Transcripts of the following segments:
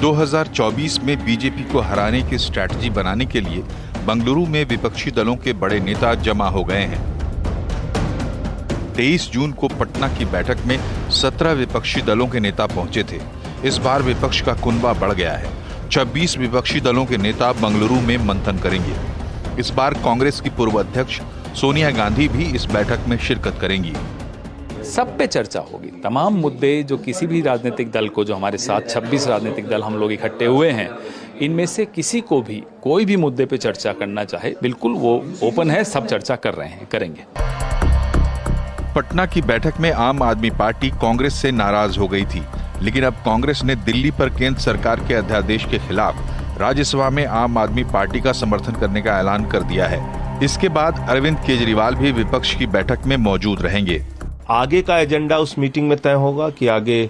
2024 में बीजेपी को हराने की स्ट्रैटेजी बनाने के लिए बंगलुरु में विपक्षी दलों के बड़े नेता जमा हो गए हैं। 23 जून को पटना की बैठक में 17 विपक्षी दलों के नेता पहुंचे थे। इस बार विपक्ष का कुनबा बढ़ गया है। 26 विपक्षी दलों के नेता बंगलुरु में मंथन करेंगे। इस बार कांग्रेस की पूर्व अध्यक्ष सोनिया गांधी भी इस बैठक में शिरकत करेंगी। सब पे चर्चा होगी। तमाम मुद्दे जो किसी भी राजनीतिक दल को, जो हमारे साथ 26 राजनीतिक दल हम लोग इकट्ठे हुए हैं, इनमें से किसी को भी कोई भी मुद्दे पे चर्चा करना चाहे, बिल्कुल वो ओपन है, सब चर्चा कर रहे हैं, करेंगे। पटना की बैठक में आम आदमी पार्टी कांग्रेस से नाराज हो गई थी, लेकिन अब कांग्रेस ने दिल्ली पर केंद्र सरकार के अध्यादेश के खिलाफ राज्यसभा में आम आदमी पार्टी का समर्थन करने का ऐलान कर दिया है। इसके बाद अरविंद केजरीवाल भी विपक्ष की बैठक में मौजूद रहेंगे। आगे का एजेंडा उस मीटिंग में तय होगा कि आगे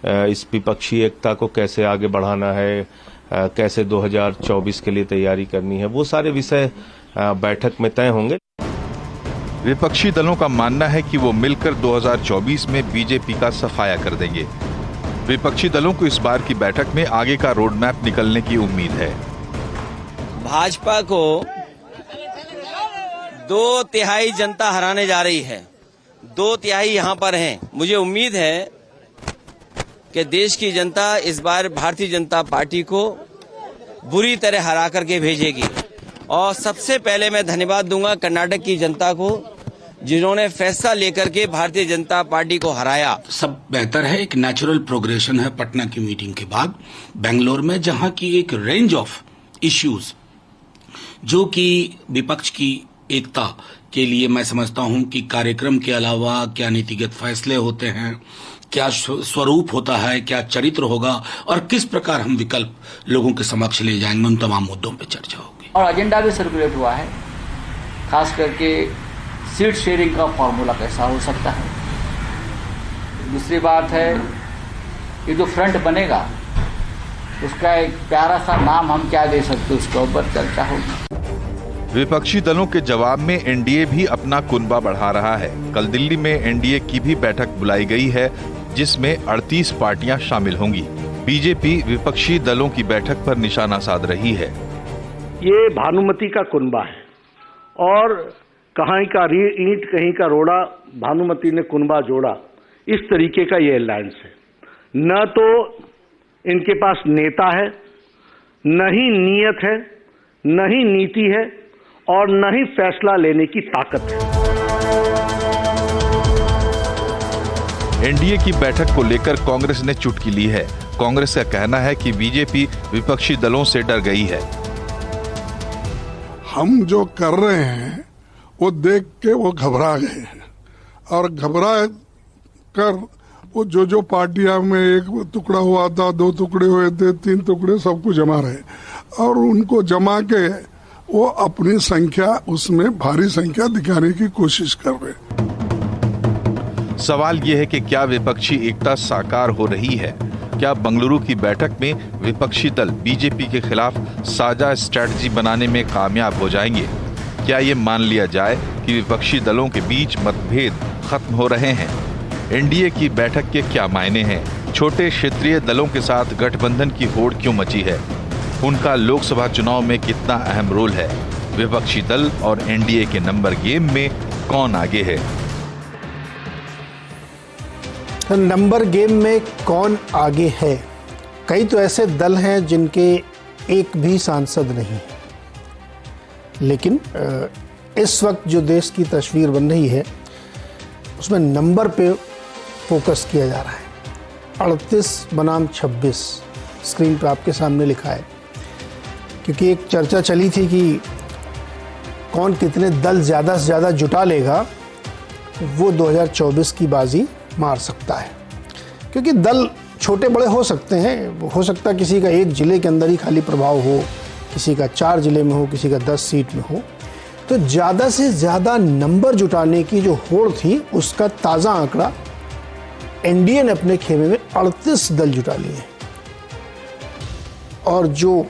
इस विपक्षी एकता को कैसे आगे बढ़ाना है, कैसे 2024 के लिए तैयारी करनी है, वो सारे विषय बैठक में तय होंगे। विपक्षी दलों का मानना है कि वो मिलकर 2024 में बीजेपी का सफाया कर देंगे। विपक्षी दलों को इस बार की बैठक में आगे का रोड मैप निकलने की उम्मीद है। भाजपा को 2/3 जनता हराने जा रही है, 2/3 यहाँ पर हैं। मुझे उम्मीद है कि देश की जनता इस बार भारतीय जनता पार्टी को बुरी तरह हरा करके भेजेगी। और सबसे पहले मैं धन्यवाद दूंगा कर्नाटक की जनता को, जिन्होंने फैसला लेकर के भारतीय जनता पार्टी को हराया। सब बेहतर है, एक नेचुरल प्रोग्रेशन है पटना की मीटिंग के बाद बेंगलोर में, जहां की एक रेंज ऑफ इश्यूज जो कि विपक्ष की एकता के लिए मैं समझता हूं कि कार्यक्रम के अलावा क्या नीतिगत फैसले होते हैं, क्या स्वरूप होता है, क्या चरित्र होगा और किस प्रकार हम विकल्प लोगों के समक्ष ले जाएंगे, उन तमाम मुद्दों पर चर्चा होगी। और एजेंडा भी सर्कुलेट हुआ है, खास करके सीट शेयरिंग का फॉर्मूला कैसा हो सकता है। दूसरी बात है, ये जो फ्रंट बनेगा उसका एक प्यारा सा नाम हम क्या दे सकते, उसके ऊपर चर्चा होगी। विपक्षी दलों के जवाब में एनडीए भी अपना कुनबा बढ़ा रहा है। कल दिल्ली में एनडीए की भी बैठक बुलाई गई है, जिसमें 38 पार्टियां शामिल होंगी। बीजेपी विपक्षी दलों की बैठक पर निशाना साध रही है। ये भानुमति का कुनबा है और कहीं का ईंट कहीं का रोड़ा, भानुमति ने कुनबा जोड़ा, इस तरीके का ये अलायंस है। न तो इनके पास नेता है, न ही नीयत है, न ही नीति है और न ही फैसला लेने की ताकत है। एनडीए की बैठक को लेकर कांग्रेस ने चुटकी ली है। कांग्रेस का कहना है कि बीजेपी विपक्षी दलों से डर गई है। हम जो कर रहे हैं वो देख के वो घबरा गए हैं और घबरा कर वो जो पार्टियां में एक टुकड़ा हुआ था, 2 टुकड़े हुए थे, 3 टुकड़े, सबको जमा रहे और उनको जमा के वो अपनी संख्या, उसमें भारी संख्या दिखाने की कोशिश कर रहे। सवाल ये है कि क्या विपक्षी एकता साकार हो रही है? क्या बंगलुरु की बैठक में विपक्षी दल बीजेपी के खिलाफ साझा स्ट्रैटेजी बनाने में कामयाब हो जाएंगे? क्या ये मान लिया जाए कि विपक्षी दलों के बीच मतभेद खत्म हो रहे हैं? एनडीए की बैठक के क्या मायने हैं? छोटे क्षेत्रीय दलों के साथ गठबंधन की होड़ क्यों मची है? उनका लोकसभा चुनाव में कितना अहम रोल है? विपक्षी दल और एनडीए के नंबर गेम में कौन आगे है? नंबर गेम में कौन आगे है? कई तो ऐसे दल हैं जिनके एक भी सांसद नहीं है, लेकिन इस वक्त जो देश की तस्वीर बन रही है उसमें नंबर पे फोकस किया जा रहा है। 38 बनाम 26 स्क्रीन पे आपके सामने लिखा है, क्योंकि एक चर्चा चली थी कि कौन कितने दल ज़्यादा से ज़्यादा जुटा लेगा वो 2024 की बाजी मार सकता है। क्योंकि दल छोटे बड़े हो सकते हैं, हो सकता है किसी का एक ज़िले के अंदर ही खाली प्रभाव हो, किसी का 4 ज़िले में हो, किसी का 10 सीट में हो। तो ज़्यादा से ज़्यादा नंबर जुटाने की जो होड़ थी उसका ताज़ा आंकड़ा एनडीए ने अपने खेमे में 38 दल जुटा लिए। और जो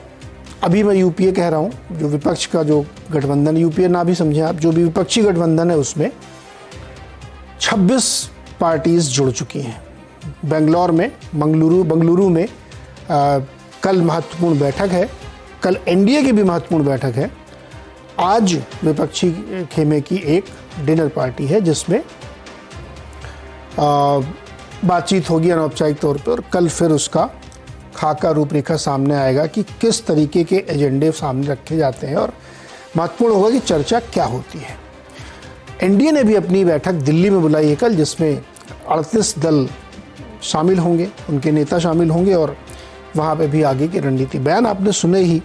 अभी मैं यूपीए कह रहा हूँ, जो विपक्ष का जो गठबंधन, यूपीए ना भी समझें आप, जो भी विपक्षी गठबंधन है उसमें 26 पार्टीज जुड़ चुकी हैं। बंगलुरु में कल महत्वपूर्ण बैठक है, कल एनडीए की भी महत्वपूर्ण बैठक है। आज विपक्षी खेमे की एक डिनर पार्टी है जिसमें बातचीत होगी अनौपचारिक तौर पे, और कल फिर उसका खाका रूपरेखा सामने आएगा कि किस तरीके के एजेंडे सामने रखे जाते हैं, और महत्वपूर्ण होगा कि चर्चा क्या होती है। एनडीए ने भी अपनी बैठक दिल्ली में बुलाई है कल, जिसमें 38 दल शामिल होंगे, उनके नेता शामिल होंगे, और वहाँ पे भी आगे की रणनीति बयान आपने सुने ही।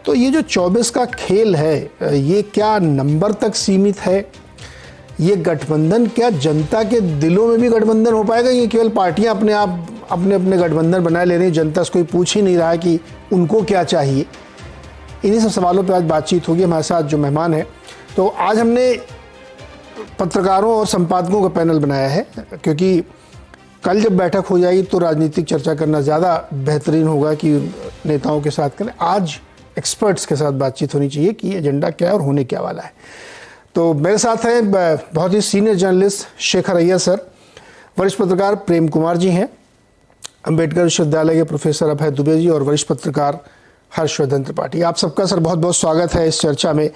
तो ये जो 24 का खेल है, ये क्या नंबर तक सीमित है? ये गठबंधन क्या जनता के दिलों में भी गठबंधन हो पाएगा? ये केवल पार्टियां अपने आप अपने गठबंधन बनाए ले रही हैं, जनता से कोई पूछ ही नहीं रहा है कि उनको क्या चाहिए? इन्हीं सब सवालों पे आज बातचीत होगी। हमारे साथ जो मेहमान है, तो आज हमने पत्रकारों और संपादकों का पैनल बनाया है, क्योंकि कल जब बैठक हो जाएगी तो राजनीतिक चर्चा करना ज़्यादा बेहतरीन होगा कि नेताओं के साथ करें। आज एक्सपर्ट्स के साथ बातचीत होनी चाहिए कि एजेंडा क्या है और होने क्या वाला है। तो मेरे साथ हैं बहुत ही senior journalist Shekhar Iyer sir, वरिष्ठ पत्रकार प्रेम कुमार जी हैं, अम्बेडकर विश्वविद्यालय के प्रोफेसर अभय दुबे जी, और वरिष्ठ पत्रकार हर्षवर्धन त्रिपाठी। आप सबका सर बहुत बहुत स्वागत है इस चर्चा में।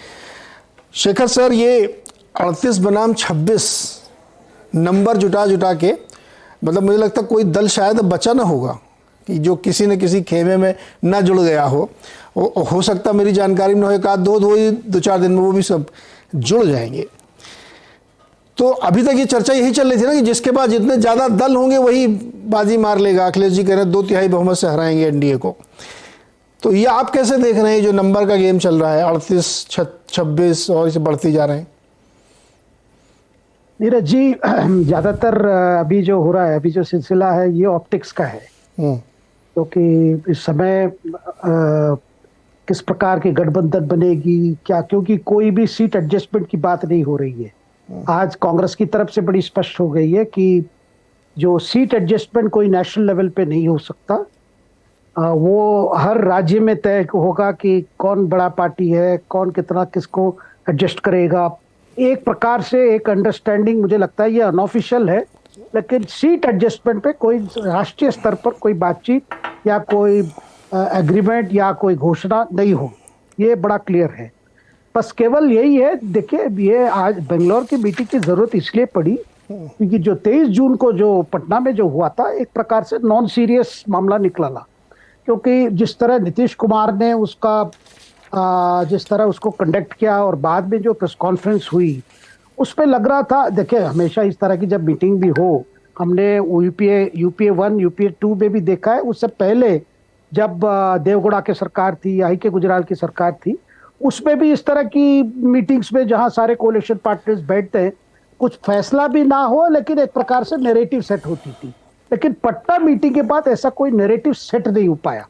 शेखर सर, ये 38 बनाम 26 नंबर जुटा के, मतलब मुझे लगता है कोई दल शायद बचा ना होगा कि जो किसी न किसी खेमे में ना जुड़ गया हो सकता मेरी जानकारी में हो एक आध दो चार दिन में वो भी सब जुड़ जाएंगे। तो अभी तक ये चर्चा यही चल रही थी ना कि जिसके पास जितने ज़्यादा दल होंगे वही बाजी मार लेगा। अखिलेश जी कह रहे हैं 2/3 बहुमत से हराएंगे एनडीए को। तो ये आप कैसे देख रहे हैं जो नंबर का गेम चल रहा है, 38, 26 और इसे बढ़ती जा रहे हैं? नीरज जी, ज़्यादातर अभी जो हो रहा है, अभी जो सिलसिला है, ये ऑप्टिक्स का है, क्योंकि इस समय किस प्रकार की गठबंधन बनेगी क्या, क्योंकि कोई भी सीट एडजस्टमेंट की बात नहीं हो रही है। आज कांग्रेस की तरफ से बड़ी स्पष्ट हो गई है कि जो सीट एडजस्टमेंट कोई नेशनल लेवल पे नहीं हो सकता, वो हर राज्य में तय होगा कि कौन बड़ा पार्टी है, कौन कितना किसको एडजस्ट करेगा। एक प्रकार से एक अंडरस्टैंडिंग, मुझे लगता है ये अनऑफिशियल है, लेकिन सीट एडजस्टमेंट पे कोई राष्ट्रीय स्तर पर कोई बातचीत या कोई एग्रीमेंट या कोई घोषणा नहीं हो, ये बड़ा क्लियर है। बस केवल यही है, देखिए ये आज बेंगलोर की मीटिंग की जरूरत इसलिए पड़ी क्योंकि जो 23 जून को जो पटना में जो हुआ था, एक प्रकार से नॉन सीरियस मामला निकला, क्योंकि जिस तरह नीतीश कुमार ने जिस तरह उसको कंडक्ट किया और बाद में जो प्रेस कॉन्फ्रेंस हुई, उसमें लग रहा था, देखिए हमेशा इस तरह की जब मीटिंग भी हो, हमने यूपीए 1 यूपीए 2 में भी देखा है। उससे पहले जब देवगौड़ा की सरकार थी, आई के गुजराल की सरकार थी, उसमें भी इस तरह की मीटिंग्स में जहां सारे कोalition पार्टनर्स बैठते हैं, कुछ फैसला भी ना हो लेकिन एक प्रकार से नैरेटिव सेट होती थी। लेकिन पटना मीटिंग के बाद ऐसा कोई नैरेटिव सेट नहीं हो पाया,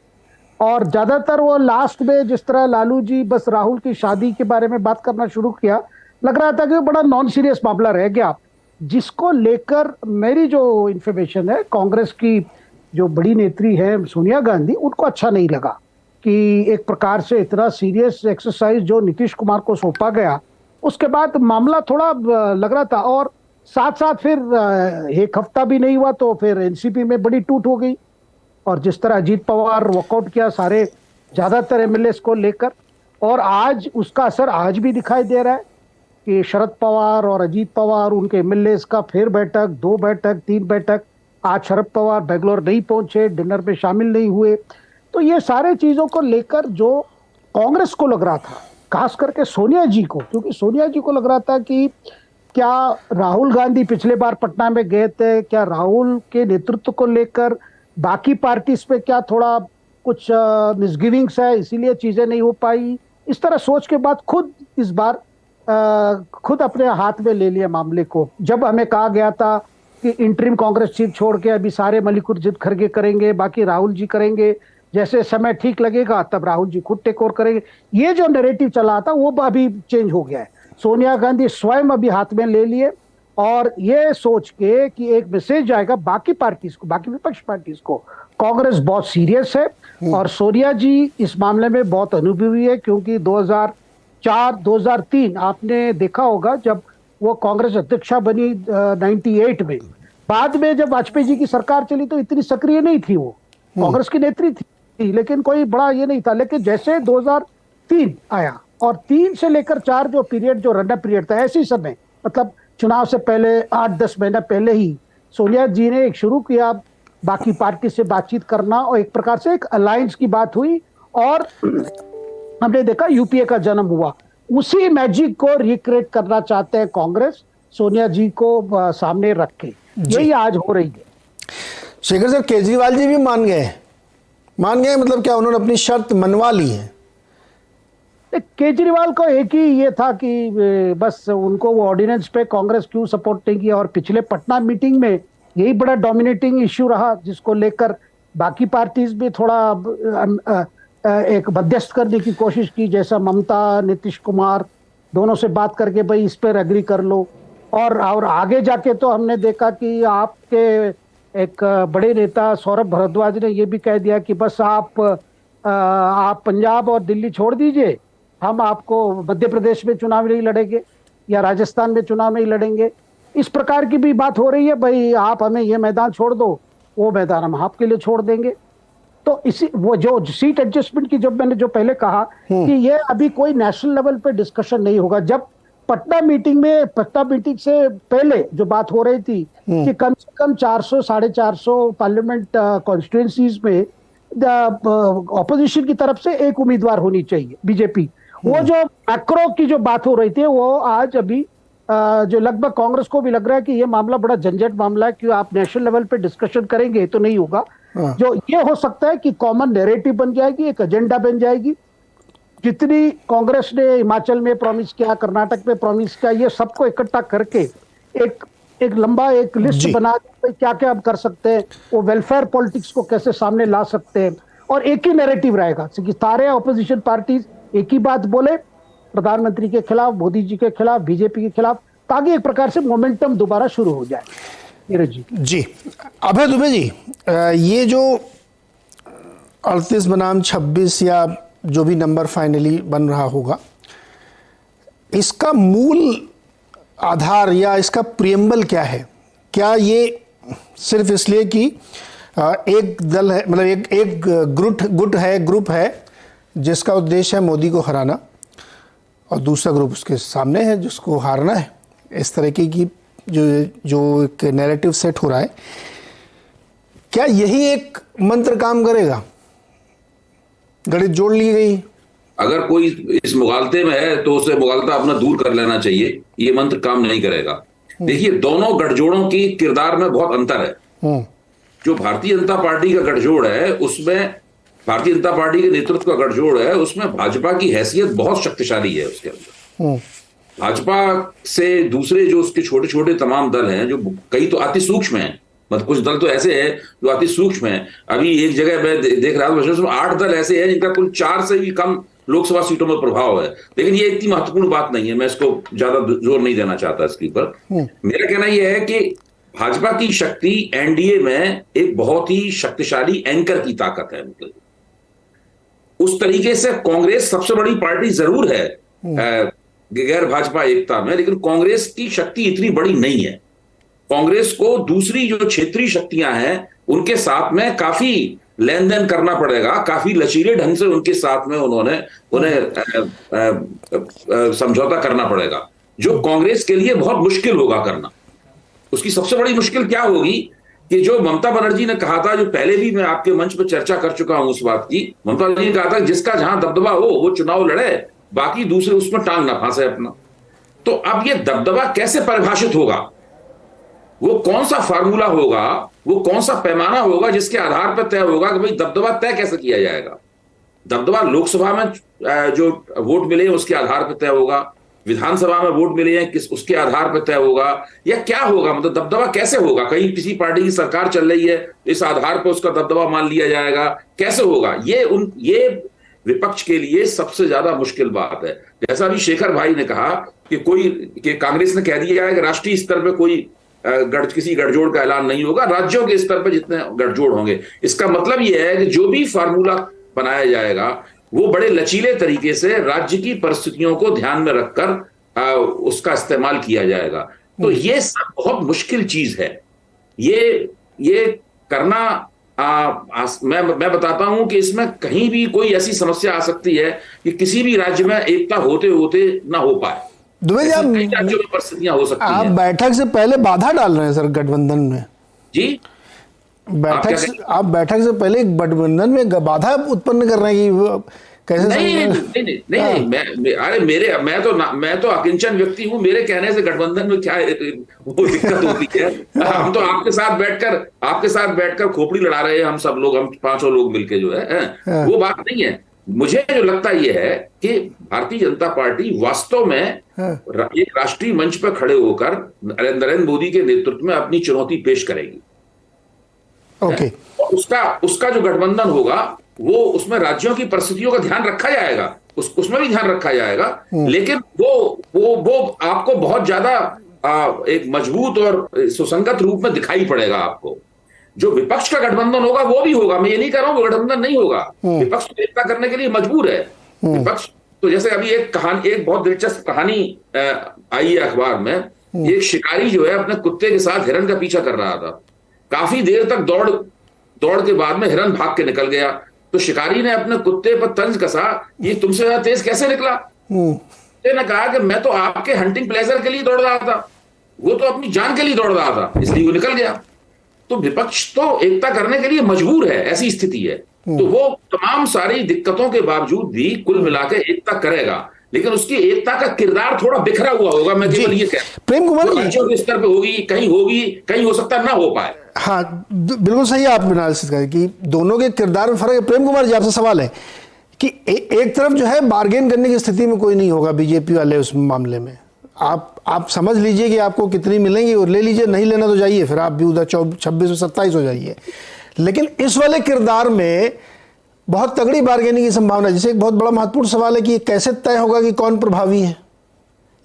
और ज्यादातर वो लास्ट में जिस तरह लालू जी बस राहुल की शादी के बारे में बात करना शुरू किया, लग रहा था कि वो बड़ा नॉन सीरियस मामला रह गया, जिसको लेकर मेरी जो इन्फॉर्मेशन है, कांग्रेस की जो बड़ी नेत्री है सोनिया गांधी, उनको अच्छा नहीं लगा कि एक प्रकार से इतना सीरियस एक्सरसाइज जो नीतीश कुमार को सौंपा गया, उसके बाद मामला थोड़ा लग रहा था। और साथ साथ फिर एक हफ्ता भी नहीं हुआ तो फिर एनसीपी में बड़ी टूट हो गई, और जिस तरह अजीत पवार वॉकआउट किया सारे ज्यादातर एमएलए को लेकर, और आज उसका असर आज भी दिखाई दे रहा है कि शरद पवार और अजीत पवार, उनके एमएलए का फिर बैठक, 2 बैठक, 3 बैठक। आज शरद पवार बेंगलोर नहीं पहुंचे, डिनर में शामिल नहीं हुए। तो ये सारे चीजों को लेकर जो कांग्रेस को लग रहा था, खास करके सोनिया जी को, क्योंकि सोनिया जी को लग रहा था कि क्या राहुल गांधी पिछले बार पटना में गए थे, क्या राहुल के नेतृत्व को लेकर बाकी पार्टीज पे क्या थोड़ा कुछ मिसगिविंग्स है, इसीलिए चीजें नहीं हो पाई। इस तरह सोच के बाद खुद इस बार खुद अपने हाथ में ले लिया मामले को। जब हमें कहा गया था कि इंटरिम कांग्रेस चीफ छोड़ के अभी सारे मल्लिकार्जुन खड़गे करेंगे, बाकी राहुल जी करेंगे, जैसे समय ठीक लगेगा तब राहुल जी खुद टेक ओवर करेंगे, ये जो नैरेटिव चला था वो अभी चेंज हो गया है। सोनिया गांधी स्वयं अभी हाथ में ले लिए, और ये सोच के कि एक मैसेज जाएगा बाकी पार्टीज को, बाकी विपक्ष पार्टीज को, कांग्रेस बहुत सीरियस है। और सोनिया जी इस मामले में बहुत अनुभवी है, क्योंकि 2004-2003 आपने देखा होगा जब वो कांग्रेस अध्यक्षा बनी 98 में। बाद में जब वाजपेयी जी की सरकार चली तो इतनी सक्रिय नहीं थी, वो कांग्रेस की नेत्री थी, थी, लेकिन कोई बड़ा ये नहीं था। लेकिन जैसे 2003 आया और 3 से लेकर 4 जो पीरियड, जो रन अप पीरियड था, ऐसी समय मतलब चुनाव से पहले 8-10 महीना पहले ही सोनिया जी ने एक शुरू किया बाकी पार्टी से बातचीत करना, और एक प्रकार से एक अलायंस की बात हुई और हमने देखा यूपीए का जन्म हुआ। उसी मैजिक को रिक्रिएट करना चाहते हैं कांग्रेस, सोनिया जी को सामने रख के, यही आज हो रही है। शेखर साहब, केजरीवाल जी भी मान गए मतलब क्या उन्होंने अपनी शर्त मनवा ली है? केजरीवाल को एक ही ये था कि बस उनको वो ऑर्डिनेंस पे कांग्रेस क्यों सपोर्ट नहीं किया, और पिछले पटना मीटिंग में यही बड़ा डोमिनेटिंग इश्यू रहा जिसको लेकर बाकी पार्टीज भी थोड़ा एक मध्यस्थ करने की कोशिश की, जैसा ममता, नीतीश कुमार दोनों से बात करके भाई इस पर एग्री कर लो। और आगे जाके तो हमने देखा कि आपके एक बड़े नेता सौरभ भारद्वाज ने ये भी कह दिया कि बस आप पंजाब और दिल्ली छोड़ दीजिए, हम आपको मध्य प्रदेश में चुनाव नहीं लड़ेंगे या राजस्थान में चुनाव नहीं लड़ेंगे। इस प्रकार की भी बात हो रही है, भाई आप हमें ये मैदान छोड़ दो, वो मैदान हम आपके लिए छोड़ देंगे। तो इसी वो जो सीट एडजस्टमेंट की जब मैंने जो पहले कहा कि ये अभी कोई नेशनल लेवल पे डिस्कशन नहीं होगा। जब पटना मीटिंग से पहले जो बात हो रही थी कि कम से कम 400-450 पार्लियामेंट कॉन्स्टिट्यूएंसीज में ऑपोजिशन की तरफ से एक उम्मीदवार होनी चाहिए बीजेपी, वो जो मैक्रो की जो बात हो रही थी वो आज अभी जो लगभग कांग्रेस को भी लग रहा है कि ये मामला बड़ा झंझट मामला है, कि आप नेशनल लेवल पे डिस्कशन करेंगे तो नहीं होगा। जो ये हो सकता है कि कॉमन नैरेटिव बन जाएगी, एक एजेंडा बन जाएगी। जितनी कांग्रेस ने हिमाचल में प्रॉमिस किया, कर्नाटक में प्रॉमिस किया, ये सबको इकट्ठा करके एक लंबा एक लिस्ट बना के क्या क्या हम कर सकते हैं, वो वेलफेयर पॉलिटिक्स को कैसे सामने ला सकते हैं, और एक ही नैरेटिव रहेगा कि सारे ऑपोजिशन पार्टीज एक ही बात बोले, प्रधानमंत्री के खिलाफ, मोदी जी के खिलाफ, बीजेपी के खिलाफ, ताकि एक प्रकार से मोमेंटम दोबारा शुरू हो जाए। जी अभय दुबे जी, ये जो 38 बनाम 26 या जो भी नंबर फाइनली बन रहा होगा, इसका मूल आधार या इसका प्रियम्बल क्या है? क्या ये सिर्फ इसलिए कि एक दल है, मतलब एक ग्रुप है जिसका उद्देश्य है मोदी को हराना, और दूसरा ग्रुप उसके सामने है जिसको हारना है, इस तरह की जो एक नैरेटिव सेट हो रहा है, क्या यही एक मंत्र काम करेगा? गणित जोड़ ली गई, अगर कोई इस मुगालते में है तो उसे मुगालता अपना दूर कर लेना चाहिए, ये मंत्र काम नहीं करेगा। देखिए, दोनों गठजोड़ों की किरदार में बहुत अंतर है। जो भारतीय जनता पार्टी का गठजोड़ है उसमें, भारतीय जनता पार्टी के नेतृत्व का गठजोड़ है उसमें भाजपा की हैसियत बहुत शक्तिशाली है। उसके अंदर भाजपा से दूसरे जो उसके छोटे छोटे तमाम दल हैं, जो कई तो अति सूक्ष्म हैं, मतलब कुछ दल तो ऐसे हैं जो अति सूक्ष्म हैं। अभी एक जगह मैं देख रहा था 8 दल ऐसे हैं जिनका कुल 4 से भी कम लोकसभा सीटों में प्रभाव है, लेकिन ये इतनी महत्वपूर्ण बात नहीं है, मैं इसको ज्यादा जोर नहीं देना चाहता इसके ऊपर। मेरा कहना यह है कि भाजपा की शक्ति एनडीए में एक बहुत ही शक्तिशाली एंकर की ताकत है। मतलब उस तरीके से कांग्रेस सबसे बड़ी पार्टी जरूर है गैर भाजपा एकता में, लेकिन कांग्रेस की शक्ति इतनी बड़ी नहीं है। कांग्रेस को दूसरी जो क्षेत्रीय शक्तियां हैं उनके साथ में काफी लेन देन करना पड़ेगा, काफी लचीले ढंग से उनके साथ में उन्हें समझौता करना पड़ेगा, जो कांग्रेस के लिए बहुत मुश्किल होगा करना। उसकी सबसे बड़ी मुश्किल क्या होगी कि जो ममता बनर्जी ने कहा था, जो पहले भी मैं आपके मंच पर चर्चा कर चुका हूं उस बात की, ममता बनर्जी ने कहा था जिसका जहां दबदबा हो वो चुनाव लड़े, बाकी दूसरे उसमें टांग ना फांसे अपना। तो अब ये दबदबा कैसे परिभाषित होगा, वो कौन सा फार्मूला होगा, वो कौन सा पैमाना होगा जिसके आधार पर तय होगा कि भाई दबदबा तय कैसे किया जाएगा। दबदबा लोकसभा में जो वोट मिले उसके आधार पर तय होगा, विधानसभा में वोट मिले हैं किस उसके आधार पर तय होगा, या क्या होगा, मतलब दबदबा कैसे होगा? कहीं किसी पार्टी की सरकार चल रही है, इस आधार पर उसका दबदबा मान लिया जाएगा, कैसे होगा? ये विपक्ष के लिए सबसे ज्यादा मुश्किल बात है। जैसा भी शेखर भाई ने कहा कि कांग्रेस ने कह दिया है कि राष्ट्रीय स्तर पर कोई किसी गठजोड़ का ऐलान नहीं होगा, राज्यों के स्तर पर जितने गठजोड़ होंगे। इसका मतलब यह है कि जो भी फार्मूला बनाया जाएगा वो बड़े लचीले तरीके से राज्य की परिस्थितियों को ध्यान में रखकर उसका इस्तेमाल किया जाएगा। तो ये सब बहुत मुश्किल चीज है। ये करना मैं बताता हूं कि इसमें कहीं भी कोई ऐसी समस्या आ सकती है कि किसी भी राज्य में एकता होते होते ना हो पाए। दुबे जी, राज्यों में परिस्थितियां हो सकती हैं। आप बैठक से पहले बाधा डाल रहे हैं सर गठबंधन में जी। आप बैठक से पहले गठबंधन में बाधा उत्पन्न कर रहे हैं कि कैसे? नहीं, अरे मैं तो अकिंचन व्यक्ति हूं। मेरे कहने से गठबंधन में क्या वो दिक्कत होती है? हम तो आपके साथ बैठकर खोपड़ी लड़ा रहे हैं, हम सब लोग, हम 500 लोग मिलके जो है वो बात नहीं है। मुझे जो लगता यह है कि भारतीय जनता पार्टी वास्तव में एक राष्ट्रीय मंच पर खड़े होकर नरेंद्र मोदी के नेतृत्व में अपनी चुनौती पेश करेगी। ओके। उसका जो गठबंधन होगा वो उसमें राज्यों की परिस्थितियों का ध्यान रखा जाएगा, उसमें भी ध्यान रखा जाएगा, लेकिन वो आपको बहुत ज्यादा एक मजबूत और सुसंगत रूप में दिखाई पड़ेगा आपको। जो विपक्ष का गठबंधन होगा वो भी होगा, मैं ये नहीं कह रहा हूं वो गठबंधन नहीं होगा। विपक्ष तो एकता करने के लिए मजबूर है। विपक्ष तो जैसे अभी एक बहुत दिलचस्प कहानी आई है अखबार में। एक शिकारी जो है अपने कुत्ते के साथ हिरन का पीछा कर रहा था। काफी देर तक दौड़ के बाद में हिरन भाग के निकल गया। तो शिकारी ने अपने कुत्ते पर तंज कसा, ये तुमसे ज्यादा तेज कैसे निकला? कुत्ते ने कहा कि मैं तो आपके हंटिंग प्लेजर के लिए दौड़ रहा था, वो तो अपनी जान के लिए दौड़ रहा था, इसलिए वो निकल गया। तो विपक्ष तो एकता करने के लिए मजबूर है, ऐसी स्थिति है। तो वो तमाम सारी दिक्कतों के बावजूद भी कुल मिलाकर एकता करेगा, लेकिन उसकी एकता का किरदार थोड़ा बिखरा हुआ होगा। मैं केवल ये कह, प्रेम कुमार राज्यों के स्तर पे होगी, कहीं हो सकता ना हो पाए। हाँ, बिल्कुल सही आप एनालिसिस करें कि दोनों के किरदार में फर्क है। प्रेम कुमार जी, आपसे सवाल है कि एक तरफ जो है बार्गेन करने की स्थिति में कोई नहीं होगा बीजेपी वाले उस मामले में। आप समझ लीजिए कि आपको कितनी मिलेंगी और ले लीजिए, नहीं लेना तो जाइए, फिर आप भी उधर 26 और 27 हो जाइए। लेकिन इस वाले किरदार में बहुत तगड़ी बार्गेनिंग की संभावना है। जैसे एक बहुत बड़ा महत्वपूर्ण सवाल है कि कैसे तय होगा कि कौन प्रभावी है।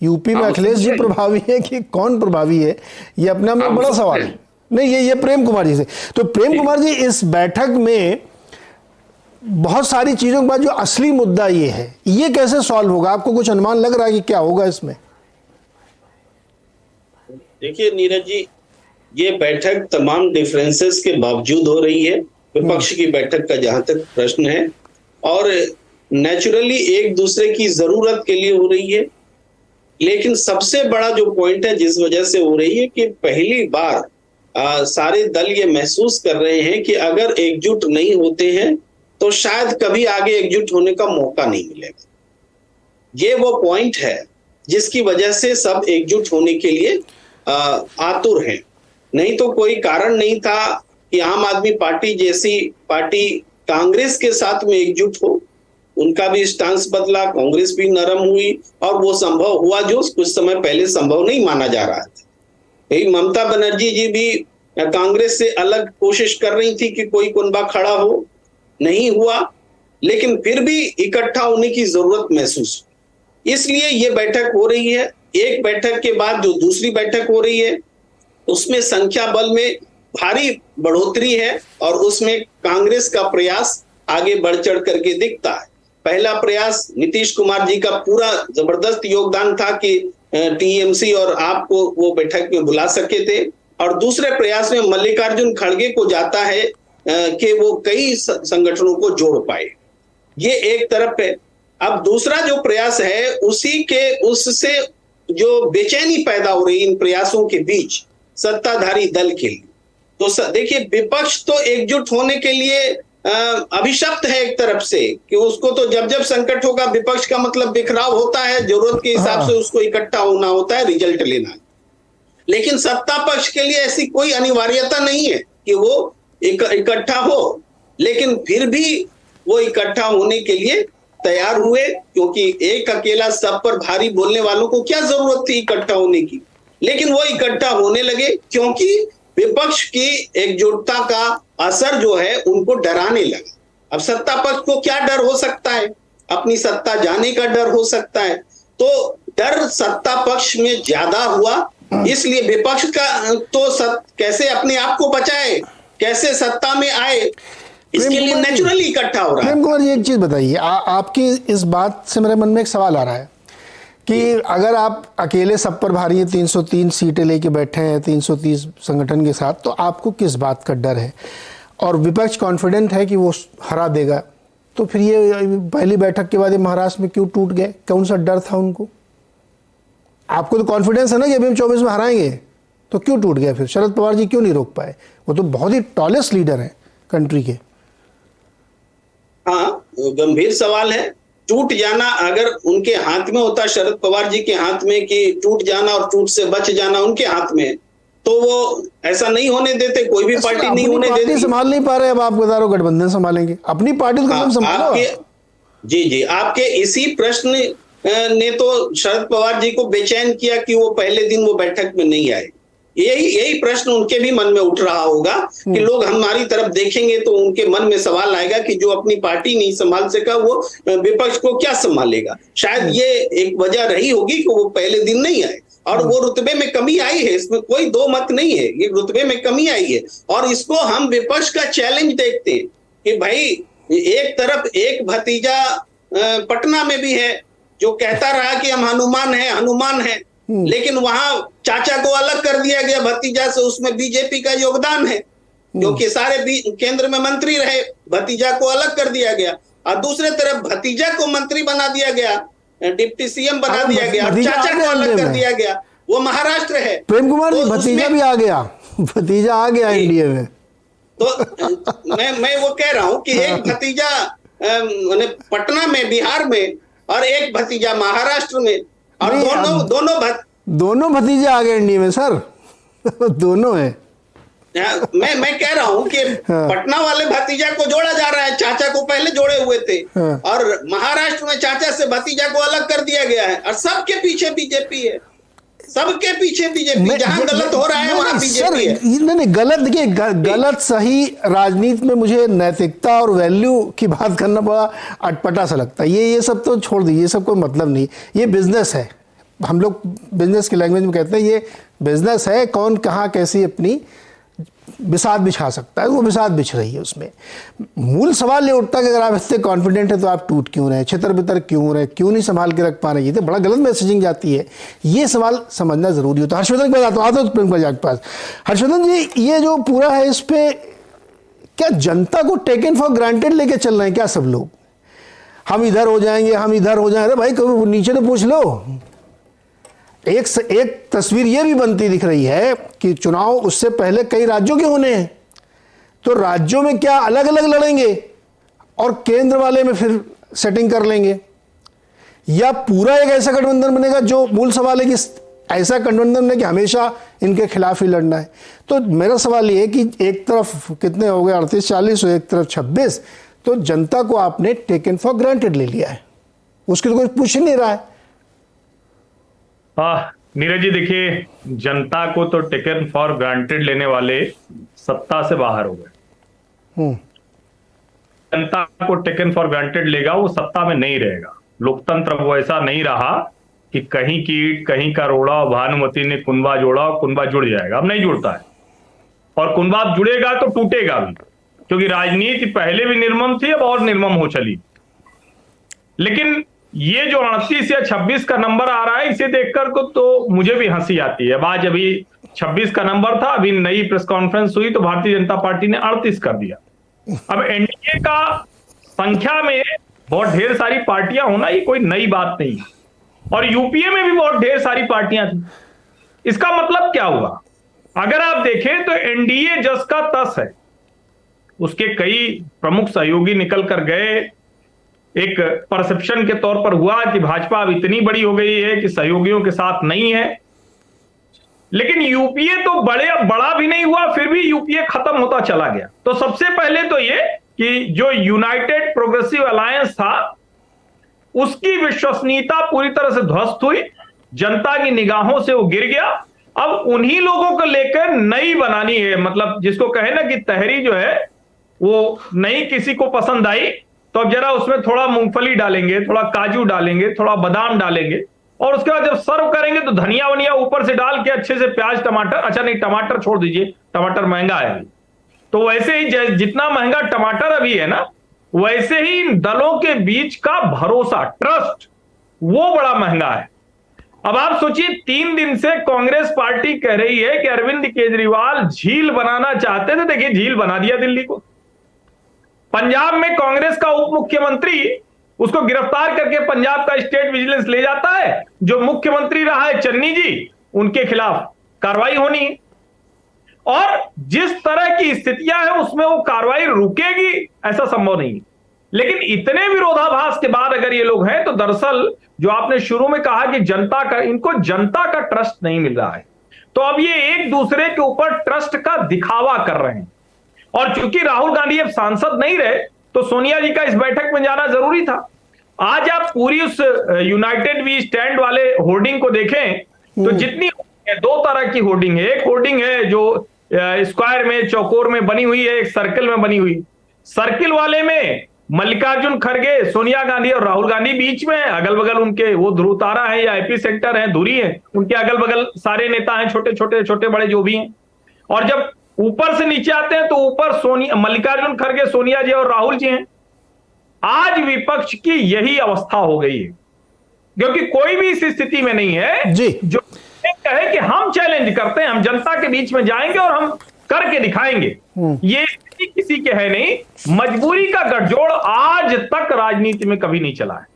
यूपी में अखिलेश जी प्रभावी है कि कौन प्रभावी है, ये अपने आप में बड़ा सवाल है। नहीं, ये प्रेम कुमार जी से। तो प्रेम कुमार जी, इस बैठक में बहुत सारी चीजों के बाद जो असली मुद्दा ये है, ये कैसे सॉल्व होगा? आपको कुछ अनुमान लग रहा है कि क्या होगा इसमें? देखिए नीरज जी, ये बैठक तमाम डिफरेंसेस के बावजूद हो रही है। विपक्ष की बैठक का जहां तक प्रश्न है, और नेचुरली एक दूसरे की जरूरत के लिए हो रही है। लेकिन सबसे बड़ा जो पॉइंट है जिस वजह से हो रही है कि पहली बार सारे दल ये महसूस कर रहे हैं कि अगर एकजुट नहीं होते हैं तो शायद कभी आगे एकजुट होने का मौका नहीं मिलेगा। ये वो पॉइंट है जिसकी वजह से सब एकजुट होने के लिए आतुर हैं। नहीं तो कोई कारण नहीं था कि आम आदमी पार्टी जैसी पार्टी कांग्रेस के साथ में एकजुट हो। उनका भी स्टांस बदला, कांग्रेस भी नरम हुई, और वो संभव हुआ जो कुछ समय पहले संभव नहीं माना जा रहा था। ममता बनर्जी जी भी कांग्रेस से अलग कोशिश कर रही थी कि कोई कुनबा खड़ा हो, नहीं हुआ, लेकिन फिर भी इकट्ठा होने की जरूरत महसूस हुई। इसलिए ये बैठक हो रही है। एक बैठक के बाद जो दूसरी बैठक हो रही है उसमें संख्या बल में भारी बढ़ोतरी है, और उसमें कांग्रेस का प्रयास आगे बढ़ चढ़ करके दिखता है। पहला प्रयास नीतीश कुमार जी का पूरा जबरदस्त योगदान था कि टीएमसी और आपको वो बैठक में बुला सके थे, और दूसरे प्रयास में मल्लिकार्जुन खड़गे को जाता है कि वो कई संगठनों को जोड़ पाए। ये एक तरफ है। अब दूसरा जो प्रयास है उससे जो बेचैनी पैदा हो रही इन प्रयासों के बीच सत्ताधारी दल के लिए, तो देखिए विपक्ष तो एकजुट होने के लिए अभिशप्त है एक तरफ से कि उसको तो जब संकट होगा विपक्ष का मतलब बिखराव होता है, जरूरत के हिसाब से उसको इकट्ठा होना होता है, रिजल्ट लेना। लेकिन सत्ता पक्ष के लिए ऐसी कोई अनिवार्यता नहीं है कि वो इकट्ठा हो, लेकिन फिर भी वो इकट्ठा होने के लिए तैयार हुए, क्योंकि एक अकेला सब पर भारी बोलने वालों को क्या जरूरत थी इकट्ठा होने की। लेकिन वो इकट्ठा होने लगे क्योंकि विपक्ष की एकजुटता का असर जो है उनको डराने लगा। अब सत्ता पक्ष को क्या डर हो सकता है? अपनी सत्ता जाने का डर हो सकता है। तो डर सत्ता पक्ष में ज्यादा हुआ, इसलिए विपक्ष का तो कैसे अपने आप को बचाए, कैसे सत्ता में आए, इसके लिए नेचुरली इकट्ठा हो रहा है। प्रेम कुमार जी, एक चीज बताइए, आपकी इस बात से मेरे मन में एक सवाल आ रहा है कि अगर आप अकेले सब पर भारी हैं, 303 सीटें लेके बैठे हैं 330 संगठन के साथ, तो आपको किस बात का डर है? और विपक्ष कॉन्फिडेंट है कि वो हरा देगा, तो फिर ये पहली बैठक के बाद ये महाराष्ट्र में क्यों टूट गए? कौन सा डर था उनको? आपको तो कॉन्फिडेंस है ना कि अभी हम 24 में हराएंगे, तो क्यों टूट गया? फिर शरद पवार जी क्यों नहीं रोक पाए? वो तो बहुत ही टॉलेस्ट लीडर हैं कंट्री के। हाँ, गंभीर सवाल है। टूट जाना अगर उनके हाथ में होता, शरद पवार जी के हाथ में, कि टूट जाना और टूट से बच जाना उनके हाथ में, तो वो ऐसा नहीं होने देते, कोई भी पार्टी नहीं होने देती। संभाल नहीं पा रहे, अब आप बता रहे हो गठबंधन संभालेंगे, अपनी पार्टी को संभालो। जी, आपके इसी प्रश्न ने तो शरद पवार जी को बेचैन किया कि वो पहले दिन वो बैठक में नहीं आए। यही प्रश्न उनके भी मन में उठ रहा होगा कि लोग हमारी तरफ देखेंगे तो उनके मन में सवाल आएगा कि जो अपनी पार्टी नहीं संभाल सका वो विपक्ष को क्या संभालेगा। शायद ये एक वजह रही होगी कि वो पहले दिन नहीं आए, और वो रुतबे में कमी आई है, इसमें कोई दो मत नहीं है, ये रुतबे में कमी आई है। और इसको हम विपक्ष का चैलेंज देखते हैं कि भाई एक तरफ एक भतीजा पटना में भी है जो कहता रहा कि हम हनुमान है, लेकिन वहां चाचा को अलग कर दिया गया भतीजा से, उसमें बीजेपी का योगदान है, क्योंकि सारे केंद्र में मंत्री रहे, भतीजा को अलग कर दिया गया। और दूसरे तरफ भतीजा को मंत्री बना दिया गया, डिप्टी सीएम बना दिया गया, और चाचा को अलग कर दिया गया, वो महाराष्ट्र है। प्रेम कुमार जी, भतीजा भी आ गया, भतीजा आ गया इंडिया में। तो मैं वो कह रहा हूं कि एक भतीजा पटना में बिहार में और एक भतीजा महाराष्ट्र में, और दोनों भतीजे आ गए इंडिया में सर। दोनों है। मैं कह रहा हूं कि पटना वाले भतीजा को जोड़ा जा रहा है, चाचा को पहले जोड़े हुए थे, और महाराष्ट्र में चाचा से भतीजा को अलग कर दिया गया है, और सबके पीछे बीजेपी है, सबके पीछे बीजेपी। जहां गलत हो रहा है वहां बीजेपी है। नहीं, गलत, देखिए गलत सही राजनीति में मुझे नैतिकता और वैल्यू की बात करना बड़ा अटपटा सा लगता है। ये सब तो छोड़ दीजिए, ये सब कोई मतलब नहीं। ये बिजनेस है, हम लोग बिजनेस की लैंग्वेज में कहते हैं ये बिजनेस है, कौन कहाँ कैसी अपनी बिसात बिछा सकता है, वो बिसात बिछ रही है उसमें। मूल सवाल ये उठता है कि अगर आप इतने कॉन्फिडेंट है तो आप टूट क्यों रहे, छितर बितर क्यों रहे, क्यों नहीं संभाल के रख पा रहे? ये तो बड़ा गलत मैसेजिंग जाती है, ये सवाल समझना जरूरी होता है। हर्षवर्धन के पास आता हूँ, प्रेम कुमार के पास। हर्षवर्धन जी, ये जो पूरा है, इस पे क्या जनता को टेकन फॉर ग्रांटेड लेके चल रहे हैं क्या सब लोग? हम इधर हो जाएंगे, हम इधर हो जाएंगे। अरे भाई कभी नीचे तो पूछ लो। एक तस्वीर ये भी बनती दिख रही है कि चुनाव उससे पहले कई राज्यों के होने हैं, तो राज्यों में क्या अलग अलग लड़ेंगे और केंद्र वाले में फिर सेटिंग कर लेंगे, या पूरा एक ऐसा गठबंधन बनेगा? जो मूल सवाल है कि ऐसा गठबंधन है कि हमेशा इनके खिलाफ ही लड़ना है। तो मेरा सवाल ये है कि एक तरफ कितने हो गए, 38-40, और एक तरफ 26, तो जनता को आपने टेकन फॉर ग्रांटेड ले लिया है, उसकी तो कोई पूछ ही नहीं रहा है। नीरज जी, देखिए, जनता को तो टेकन फॉर ग्रांटेड लेने वाले सत्ता से बाहर हो गए। जनता को टेकन फॉर ग्रांटेड लेगा वो सत्ता में नहीं रहेगा। लोकतंत्र वो ऐसा नहीं रहा कि कहीं की ईंट कहीं का रोड़ा, भानुमति ने कुनबा जोड़ा और कुनबा जुड़ जाएगा। अब नहीं जुड़ता है, और कुनबा जुड़ेगा तो टूटेगा भी, क्योंकि राजनीति पहले भी निर्मम थी, अब और निर्मम हो चली। लेकिन ये जो 38 या 26 का नंबर आ रहा है, इसे देखकर तो मुझे भी हंसी आती है। आज अभी 26 का नंबर था, अभी नई प्रेस कॉन्फ्रेंस हुई तो भारतीय जनता पार्टी ने 38 कर दिया। अब एनडीए का संख्या में बहुत ढेर सारी पार्टियां होना ये कोई नई बात नहीं, और यूपीए में भी बहुत ढेर सारी पार्टियां थी। इसका मतलब क्या हुआ? अगर आप देखें तो एनडीए जस का तस है, उसके कई प्रमुख सहयोगी निकल कर गए। एक परसेप्शन के तौर पर हुआ कि भाजपा अब इतनी बड़ी हो गई है कि सहयोगियों के साथ नहीं है, लेकिन यूपीए तो बड़ा भी नहीं हुआ, फिर भी यूपीए खत्म होता चला गया। तो सबसे पहले तो ये कि जो यूनाइटेड प्रोग्रेसिव अलायंस था, उसकी विश्वसनीयता पूरी तरह से ध्वस्त हुई, जनता की निगाहों से वो गिर गया। अब उन्हीं लोगों को लेकर नई बनानी है, मतलब जिसको कहे ना कि तहरी जो है वो नई किसी को पसंद आई, तो अब जरा उसमें थोड़ा मूंगफली डालेंगे, थोड़ा काजू डालेंगे, थोड़ा बादाम डालेंगे, और उसके बाद जब सर्व करेंगे तो धनिया वनिया ऊपर से डाल के अच्छे से प्याज टमाटर, अच्छा नहीं टमाटर छोड़ दीजिए, टमाटर महंगा है अभी, तो वैसे ही जितना महंगा टमाटर अभी है ना, वैसे ही दलों के बीच का भरोसा, ट्रस्ट, वो बड़ा महंगा है। अब आप सोचिए 3 दिन से कांग्रेस पार्टी कह रही है कि अरविंद केजरीवाल झील बनाना चाहते थे। देखिए झील बना दिया दिल्ली को। पंजाब में कांग्रेस का उप मुख्यमंत्री, उसको गिरफ्तार करके पंजाब का स्टेट विजिलेंस ले जाता है। जो मुख्यमंत्री रहा है चन्नी जी, उनके खिलाफ कार्रवाई होनी है। और जिस तरह की स्थितियां हैं उसमें वो कार्रवाई रुकेगी ऐसा संभव नहीं है। लेकिन इतने विरोधाभास के बाद अगर ये लोग हैं तो दरअसल जो आपने शुरू में कहा कि इनको जनता का ट्रस्ट नहीं मिल रहा है, तो अब ये एक दूसरे के ऊपर ट्रस्ट का दिखावा कर रहे हैं। और चूंकि राहुल गांधी अब सांसद नहीं रहे तो सोनिया जी का इस बैठक में जाना जरूरी था। आज आप पूरी उस यूनाइटेड वी स्टैंड वाले होर्डिंग को देखें तो जितनी 2 तरह की होर्डिंग है। एक होर्डिंग है जो स्क्वायर में, चौकोर में बनी हुई है, एक सर्किल में बनी हुई। सर्किल वाले में मल्लिकार्जुन खड़गे, सोनिया गांधी और राहुल गांधी बीच में, अगल बगल उनके वो ध्रुव तारा है या एपी सेंटर है, धुरी है, उनके अगल बगल सारे नेता हैं, छोटे छोटे छोटे बड़े जो भी हैं। और जब ऊपर से नीचे आते हैं तो ऊपर मल्लिकार्जुन खड़गे, सोनिया जी और राहुल जी हैं। आज विपक्ष की यही अवस्था हो गई है, क्योंकि कोई भी इस स्थिति में नहीं है जो कहे कि हम चैलेंज करते हैं, हम जनता के बीच में जाएंगे और हम करके दिखाएंगे। ये स्थिति किसी के है नहीं। मजबूरी का गठजोड़ आज तक राजनीति में कभी नहीं चला है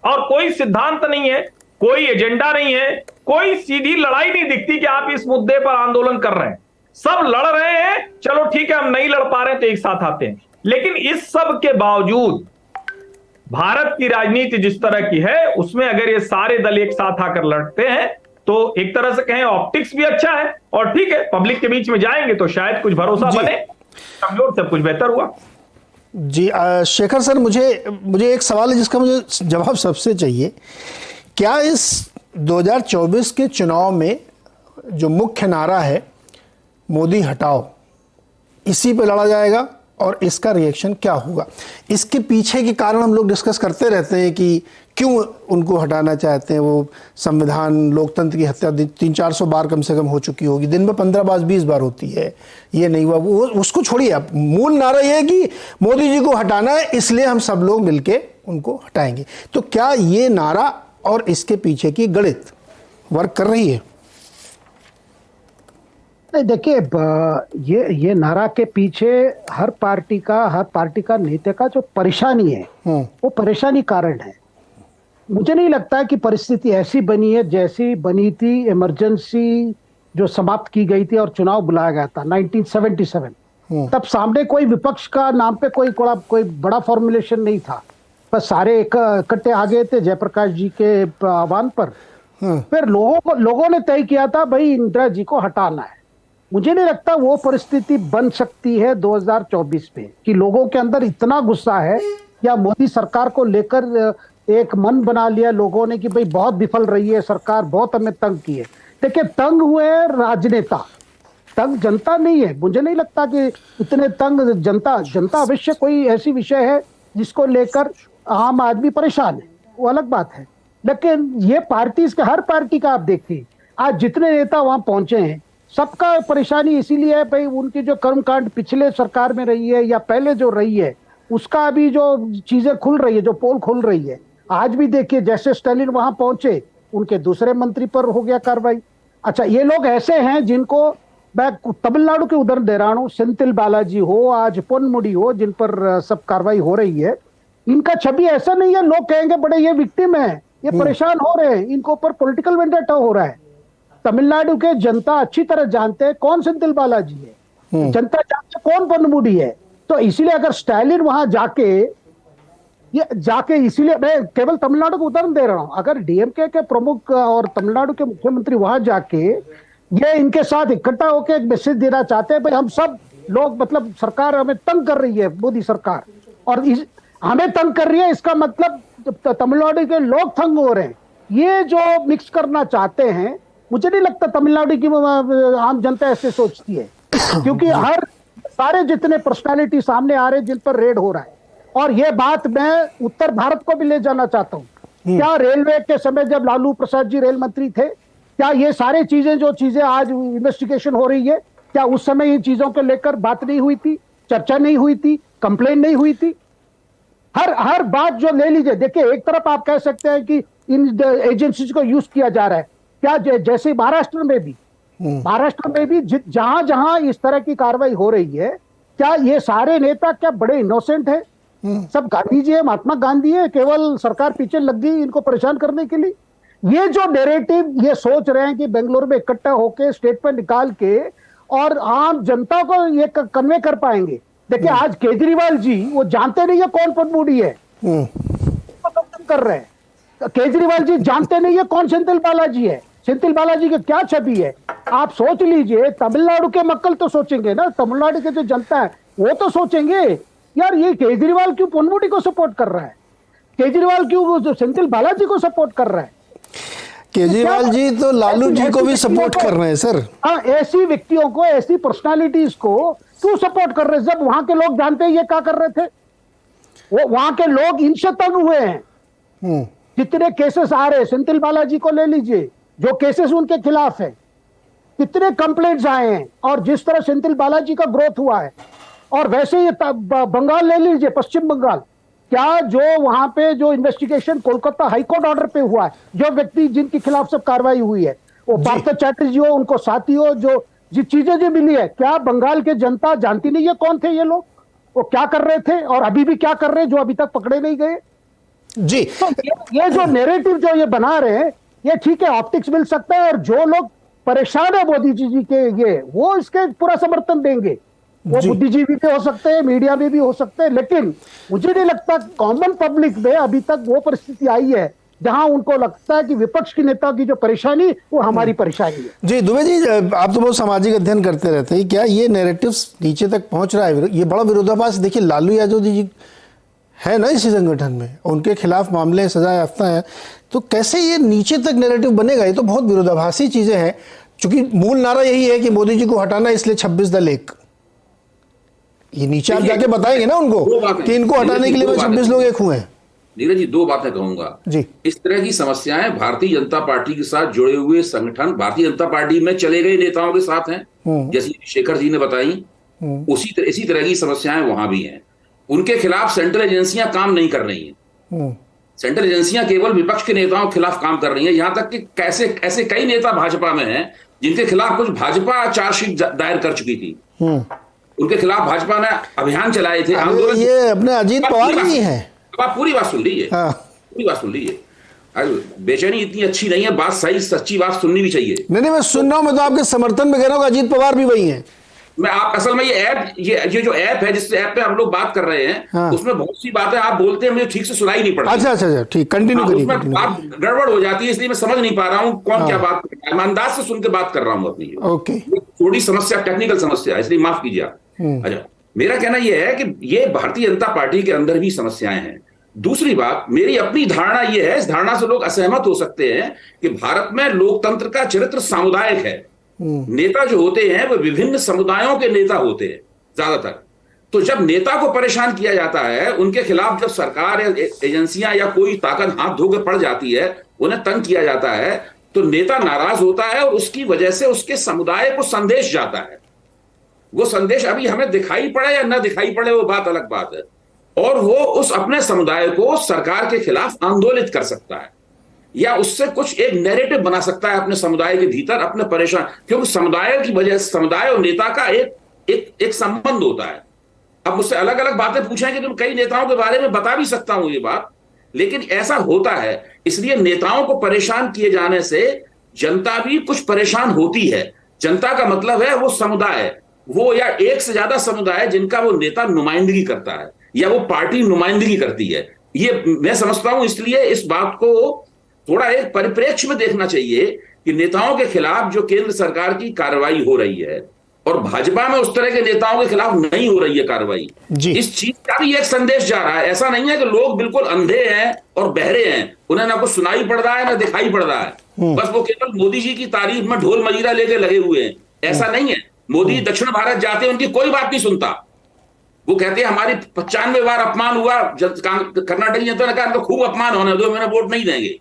और कोई सिद्धांत नहीं है, कोई एजेंडा नहीं है, कोई सीधी लड़ाई नहीं दिखती कि आप इस मुद्दे पर आंदोलन कर रहे हैं। सब लड़ रहे हैं, चलो ठीक है हम नहीं लड़ पा रहे हैं तो एक साथ आते हैं। लेकिन इस सब के बावजूद भारत की राजनीति जिस तरह की है उसमें अगर ये सारे दल एक साथ आकर लड़ते हैं तो एक तरह से कहें ऑप्टिक्स भी अच्छा है और ठीक है पब्लिक के बीच में जाएंगे तो शायद कुछ भरोसा बने, कमजोर सब कुछ बेहतर हुआ। जी शेखर सर, मुझे एक सवाल है जिसका मुझे जवाब सबसे चाहिए। क्या इस 2024 के चुनाव में जो मुख्य नारा है मोदी हटाओ, इसी पे लड़ा जाएगा और इसका रिएक्शन क्या होगा? इसके पीछे के कारण हम लोग डिस्कस करते रहते हैं कि क्यों उनको हटाना चाहते हैं। वो संविधान, लोकतंत्र की हत्या 300-400 बार कम से कम हो चुकी होगी, दिन में 15-20 बार होती है, ये नहीं हुआ। वो उसको छोड़िए, आप मूल नारा ये है कि मोदी जी को हटाना है इसलिए हम सब लोग मिलके उनको हटाएंगे। तो क्या ये नारा और इसके पीछे की गणित वर्क कर रही है? नहीं, देखिए ये नारा के पीछे हर पार्टी का नेता का जो परेशानी है वो परेशानी कारण है। मुझे नहीं लगता कि परिस्थिति ऐसी बनी है जैसी बनी थी इमरजेंसी जो समाप्त की गई थी और चुनाव बुलाया गया था 1977। तब सामने कोई विपक्ष का नाम पे कोई बड़ा फॉर्मुलेशन नहीं था, बस सारे इकट्ठे आ गए थे जयप्रकाश जी के आह्वान पर। फिर लोगों ने तय किया था भाई इंदिरा जी को हटाना है। मुझे नहीं लगता वो परिस्थिति बन सकती है 2024 में कि लोगों के अंदर इतना गुस्सा है या मोदी सरकार को लेकर एक मन बना लिया लोगों ने कि भाई बहुत विफल रही है सरकार, बहुत हमें तंग की है। देखिए तंग हुए राजनेता, तंग जनता नहीं है। मुझे नहीं लगता कि इतने तंग जनता अवश्य कोई ऐसी विषय है जिसको लेकर आम आदमी परेशान है, वो अलग बात है। लेकिन ये हर पार्टी का आप देखिए आज जितने नेता वहां पहुंचे हैं सबका परेशानी इसीलिए है भाई उनकी जो कर्मकांड पिछले सरकार में रही है या पहले जो रही है उसका अभी जो चीजें खुल रही है, जो पोल खुल रही है। आज भी देखिए जैसे स्टालिन वहां पहुंचे उनके दूसरे मंत्री पर हो गया कार्रवाई। अच्छा, ये लोग ऐसे हैं जिनको मैं तमिलनाडु के उदाहरण दे रहा हूं, सेंथिल बालाजी हो, आज पोनमुडी हो, जिन पर सब कार्रवाई हो रही है। इनका छवि ऐसा नहीं है लोग कहेंगे बड़े ये विक्टिम है, ये परेशान हो रहे हैं, इनके ऊपर पॉलिटिकल वेंडेटा हो रहा है। तमिलनाडु के जनता अच्छी तरह जानते हैं कौन सेंथिल बालाजी है, जनता जानते कौन पोनमुडी है। तो इसीलिए अगर स्टालिन वहां जाके इसीलिए मैं केवल तमिलनाडु को उदाहरण दे रहा हूं, अगर डीएमके के प्रमुख और तमिलनाडु के मुख्यमंत्री वहां जाके ये इनके साथ इकट्ठा होकर एक मैसेज देना चाहते हैं भाई हम सब लोग मतलब सरकार हमें तंग कर रही है, मोदी सरकार और हमें तंग कर रही है, इसका मतलब तमिलनाडु के लोग तंग हो रहे हैं, ये जो मिक्स करना चाहते हैं। मुझे नहीं लगता तमिलनाडु की आम जनता ऐसे सोचती है, क्योंकि सारे जितने पर्सनालिटी सामने आ रहे हैं जिन पर रेड हो रहा है। और ये बात मैं उत्तर भारत को भी ले जाना चाहता हूँ। क्या रेलवे के समय जब लालू प्रसाद जी रेल मंत्री थे, क्या ये सारे जो चीजें आज इन्वेस्टिगेशन हो रही है, क्या उस समय इन चीजों को लेकर बात नहीं हुई थी, चर्चा नहीं हुई थी, कंप्लेन नहीं हुई थी? हर बात जो ले लीजिए, देखिए एक तरफ आप कह सकते हैं कि इन एजेंसीज को यूज किया जा रहा है, क्या जैसे महाराष्ट्र में भी जहां जहां इस तरह की कार्रवाई हो रही है, क्या ये सारे नेता क्या बड़े इनोसेंट है? सब गांधी जी है, महात्मा गांधी है, केवल सरकार पीछे लग गई इनको परेशान करने के लिए? ये जो नैरेटिव ये सोच रहे हैं कि बेंगलुरु में इकट्ठा होके स्टेट पर निकाल के और आम जनता को ये कन्वे कर पाएंगे। देखिए आज केजरीवाल जी वो जानते नहीं है कौन पनमुड़ी है, तो कर रहे हैं। केजरीवाल जी जानते नहीं है कौन सेंथिल बालाजी है, सेंथिल बालाजी की क्या छवि है। आप सोच लीजिए, तमिलनाडु के मक्कल तो सोचेंगे ना, तमिलनाडु के जो जनता है वो तो सोचेंगे यार ये केजरीवाल क्यों पनमुड़ी को सपोर्ट कर रहा है, केजरीवाल क्यों सेंथिल बालाजी को सपोर्ट कर रहा है। केजरीवाल जी तो लालू जी को भी सपोर्ट कर रहे हैं सर। हाँ, ऐसी व्यक्तियों को, ऐसी पर्सनालिटीज को क्यों सपोर्ट कर रहे हैं जब वहां के लोग जानते हैं ये क्या कर रहे थे। वो वहां के लोग इनसे तंग हुए हैं। जितने केसेस आ रहे हैं, सेंथिल बालाजी को ले लीजिए, जो केसेस उनके खिलाफ है, कितने कंप्लेंट्स आए हैं, और जिस तरह सेंथिल बालाजी का ग्रोथ हुआ है। और वैसे ही बंगाल ले लीजिए, पश्चिम बंगाल, क्या जो वहां पे जो इन्वेस्टिगेशन कोलकाता हाईकोर्ट ऑर्डर पे हुआ है, जो व्यक्ति जिनके खिलाफ सब कार्रवाई हुई है, वो पार्थ चैटर्जी हो, उनको साथी हो, जो चीजें जो मिली है, क्या बंगाल के जनता जानती नहीं है कौन थे ये लोग, वो क्या कर रहे थे और अभी भी क्या कर रहे हैं जो अभी तक पकड़े नहीं गए जी। तो ये जो नैरेटिव जो ये बना रहे हैं, ये ठीक है, ऑप्टिक्स मिल सकता है, और जो लोग परेशान है मोदी जी के ये, वो इसके पूरा समर्थन देंगे। वो बुद्धिजीवी भी हो सकते हैं, मीडिया में भी हो सकते हैं, लेकिन मुझे नहीं लगता कॉमन पब्लिक में अभी तक वो परिस्थिति आई है जहां उनको लगता है कि विपक्ष की नेता की जो परेशानी वो हमारी परेशानी है। जी दुबे जी, आप तो बहुत सामाजिक अध्ययन करते रहते हैं, क्या ये नैरेटिव्स नीचे तक पहुंच रहा है? ये बड़ा विरोधाभास, देखिए लालू यादव जी है ना इसी संगठन में, उनके खिलाफ मामले सजा याफ्ता है, तो कैसे ये नीचे तक नैरेटिव बनेगा? ये तो बहुत विरोधाभासी चीजें हैं, क्योंकि मूल नारा यही है कि मोदी जी को हटाना, इसलिए 26 दल एक। ये नीचे आप जाके बताएंगे ना उनको कि इनको हटाने के लिए 26 लोग एक हुए हैं। नीरज जी, दो बातें कहूंगा जी। इस तरह की समस्याएं भारतीय जनता पार्टी के साथ जुड़े हुए संगठन भारतीय जनता पार्टी में चले गए नेताओं के साथ हैं, जैसे शेखर जी ने बताई, इसी तरह की समस्याएं वहां भी हैं। उनके खिलाफ सेंट्रल एजेंसियां काम नहीं कर रही हैं, सेंट्रल एजेंसियां केवल विपक्ष के नेताओं के खिलाफ काम कर रही हैं। यहां तक कि ऐसे कई नेता भाजपा में हैं जिनके खिलाफ कुछ भाजपा चार्जशीट दायर कर चुकी थी, उनके खिलाफ भाजपा ने अभियान चलाए थे, आंदोलन। ये अपने अजीत पवार नहीं है। अब आप पूरी बात सुन लीजिए, पूरी बात सुन लीजिए। बेचैनी इतनी अच्छी नहीं है, बात सही सच्ची बात सुननी भी चाहिए। नहीं मैं सुन रहा हूं, मैं तो आपके समर्थन में कह रहा हूं, अजीत पवार भी वही है। मैं आप असल में ये जो ऐप है, जिस ऐप पे हम लोग बात कर रहे हैं, उसमें बहुत सी बातें आप बोलते हैं मुझे ठीक से सुनाई नहीं पड़ती। अच्छा ठीक, कंटिन्यू करिए। बात गड़बड़ हो जाती है, इसलिए मैं समझ नहीं पा रहा हूँ कौन क्या बात कर रहा है। मैं अंदाज से सुन के बात कर रहा हूँ अपनी। ओके, थोड़ी समस्या, टेक्निकल समस्या, इसलिए माफ कीजिए। अच्छा, मेरा कहना यह है कि ये भारतीय जनता पार्टी के अंदर भी समस्याएं हैं। दूसरी बात, मेरी अपनी धारणा यह है, इस धारणा से लोग असहमत हो सकते हैं, कि भारत में लोकतंत्र का चरित्र सामुदायिक है। नेता जो होते हैं वो विभिन्न समुदायों के नेता होते हैं ज्यादातर। तो जब नेता को परेशान किया जाता है, उनके खिलाफ जब सरकार या एजेंसियां या कोई ताकत हाथ धो के पड़ जाती है, उन्हें तंग किया जाता है, तो नेता नाराज होता है और उसकी वजह से उसके समुदाय को संदेश जाता है। वो संदेश अभी हमें दिखाई पड़े या न दिखाई पड़े वो बात अलग बात है, और वो उस अपने समुदाय को सरकार के खिलाफ आंदोलित कर सकता है, या उससे कुछ एक नैरेटिव बना सकता है अपने समुदाय के भीतर, अपने परेशान, क्योंकि समुदाय की वजह से समुदाय और नेता का एक संबंध होता है। अब मुझसे अलग अलग बातें पूछेंगे तो कई नेताओं के बारे में बता भी सकता हूं ये बात, लेकिन ऐसा होता है। इसलिए नेताओं को परेशान किए जाने से जनता भी कुछ परेशान होती है। जनता का मतलब है वो समुदाय, वो या एक से ज्यादा समुदाय जिनका वो नेता नुमाइंदगी करता है या वो पार्टी नुमाइंदगी करती है। ये मैं समझता हूं, इसलिए इस बात को थोड़ा एक परिप्रेक्ष्य में देखना चाहिए कि नेताओं के खिलाफ जो केंद्र सरकार की कार्रवाई हो रही है और भाजपा में उस तरह के नेताओं के खिलाफ नहीं हो रही है कार्रवाई, इस चीज का भी एक संदेश जा रहा है। ऐसा नहीं है कि लोग बिल्कुल अंधे हैं और बहरे हैं, उन्हें ना कुछ सुनाई पड़ रहा है ना दिखाई पड़ रहा है, बस वो केवल मोदी जी की तारीफ में ढोल मजीरा लेके लगे हुए हैं। ऐसा नहीं है। मोदी दक्षिण भारत जाते हैं, उनकी कोई बात नहीं सुनता। वो कहते हैं हमारी 95 बार अपमान हुआ, कर्नाटक जनता ने कहा खूब अपमान होने दो, मैंने वोट नहीं देंगे,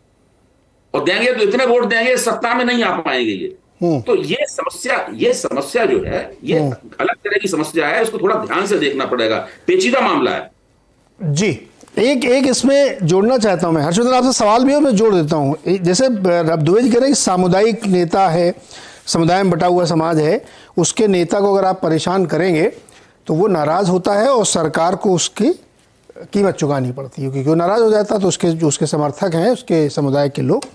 और देंगे तो इतने वोट देंगे सत्ता में नहीं आ पाएंगे ये। तो ये समस्या जो है ये अलग तरह की समस्या है, इसको थोड़ा ध्यान से देखना पड़ेगा, पेचीदा मामला है। जी एक इसमें जोड़ना चाहता हूं मैं, हर्षवर्धन आपसे सवाल भी है, मैं जोड़ देता हूं। जैसे अब दुबे जी कह रहे हैं कि सामुदायिक नेता है, समुदाय में बटा हुआ समाज है, उसके नेता को अगर आप परेशान करेंगे तो वो नाराज होता है और सरकार को उसकी कीमत चुकानी पड़ती है, क्योंकि वो नाराज हो जाता है तो उसके जो उसके समर्थक हैं, उसके समुदाय के लोग,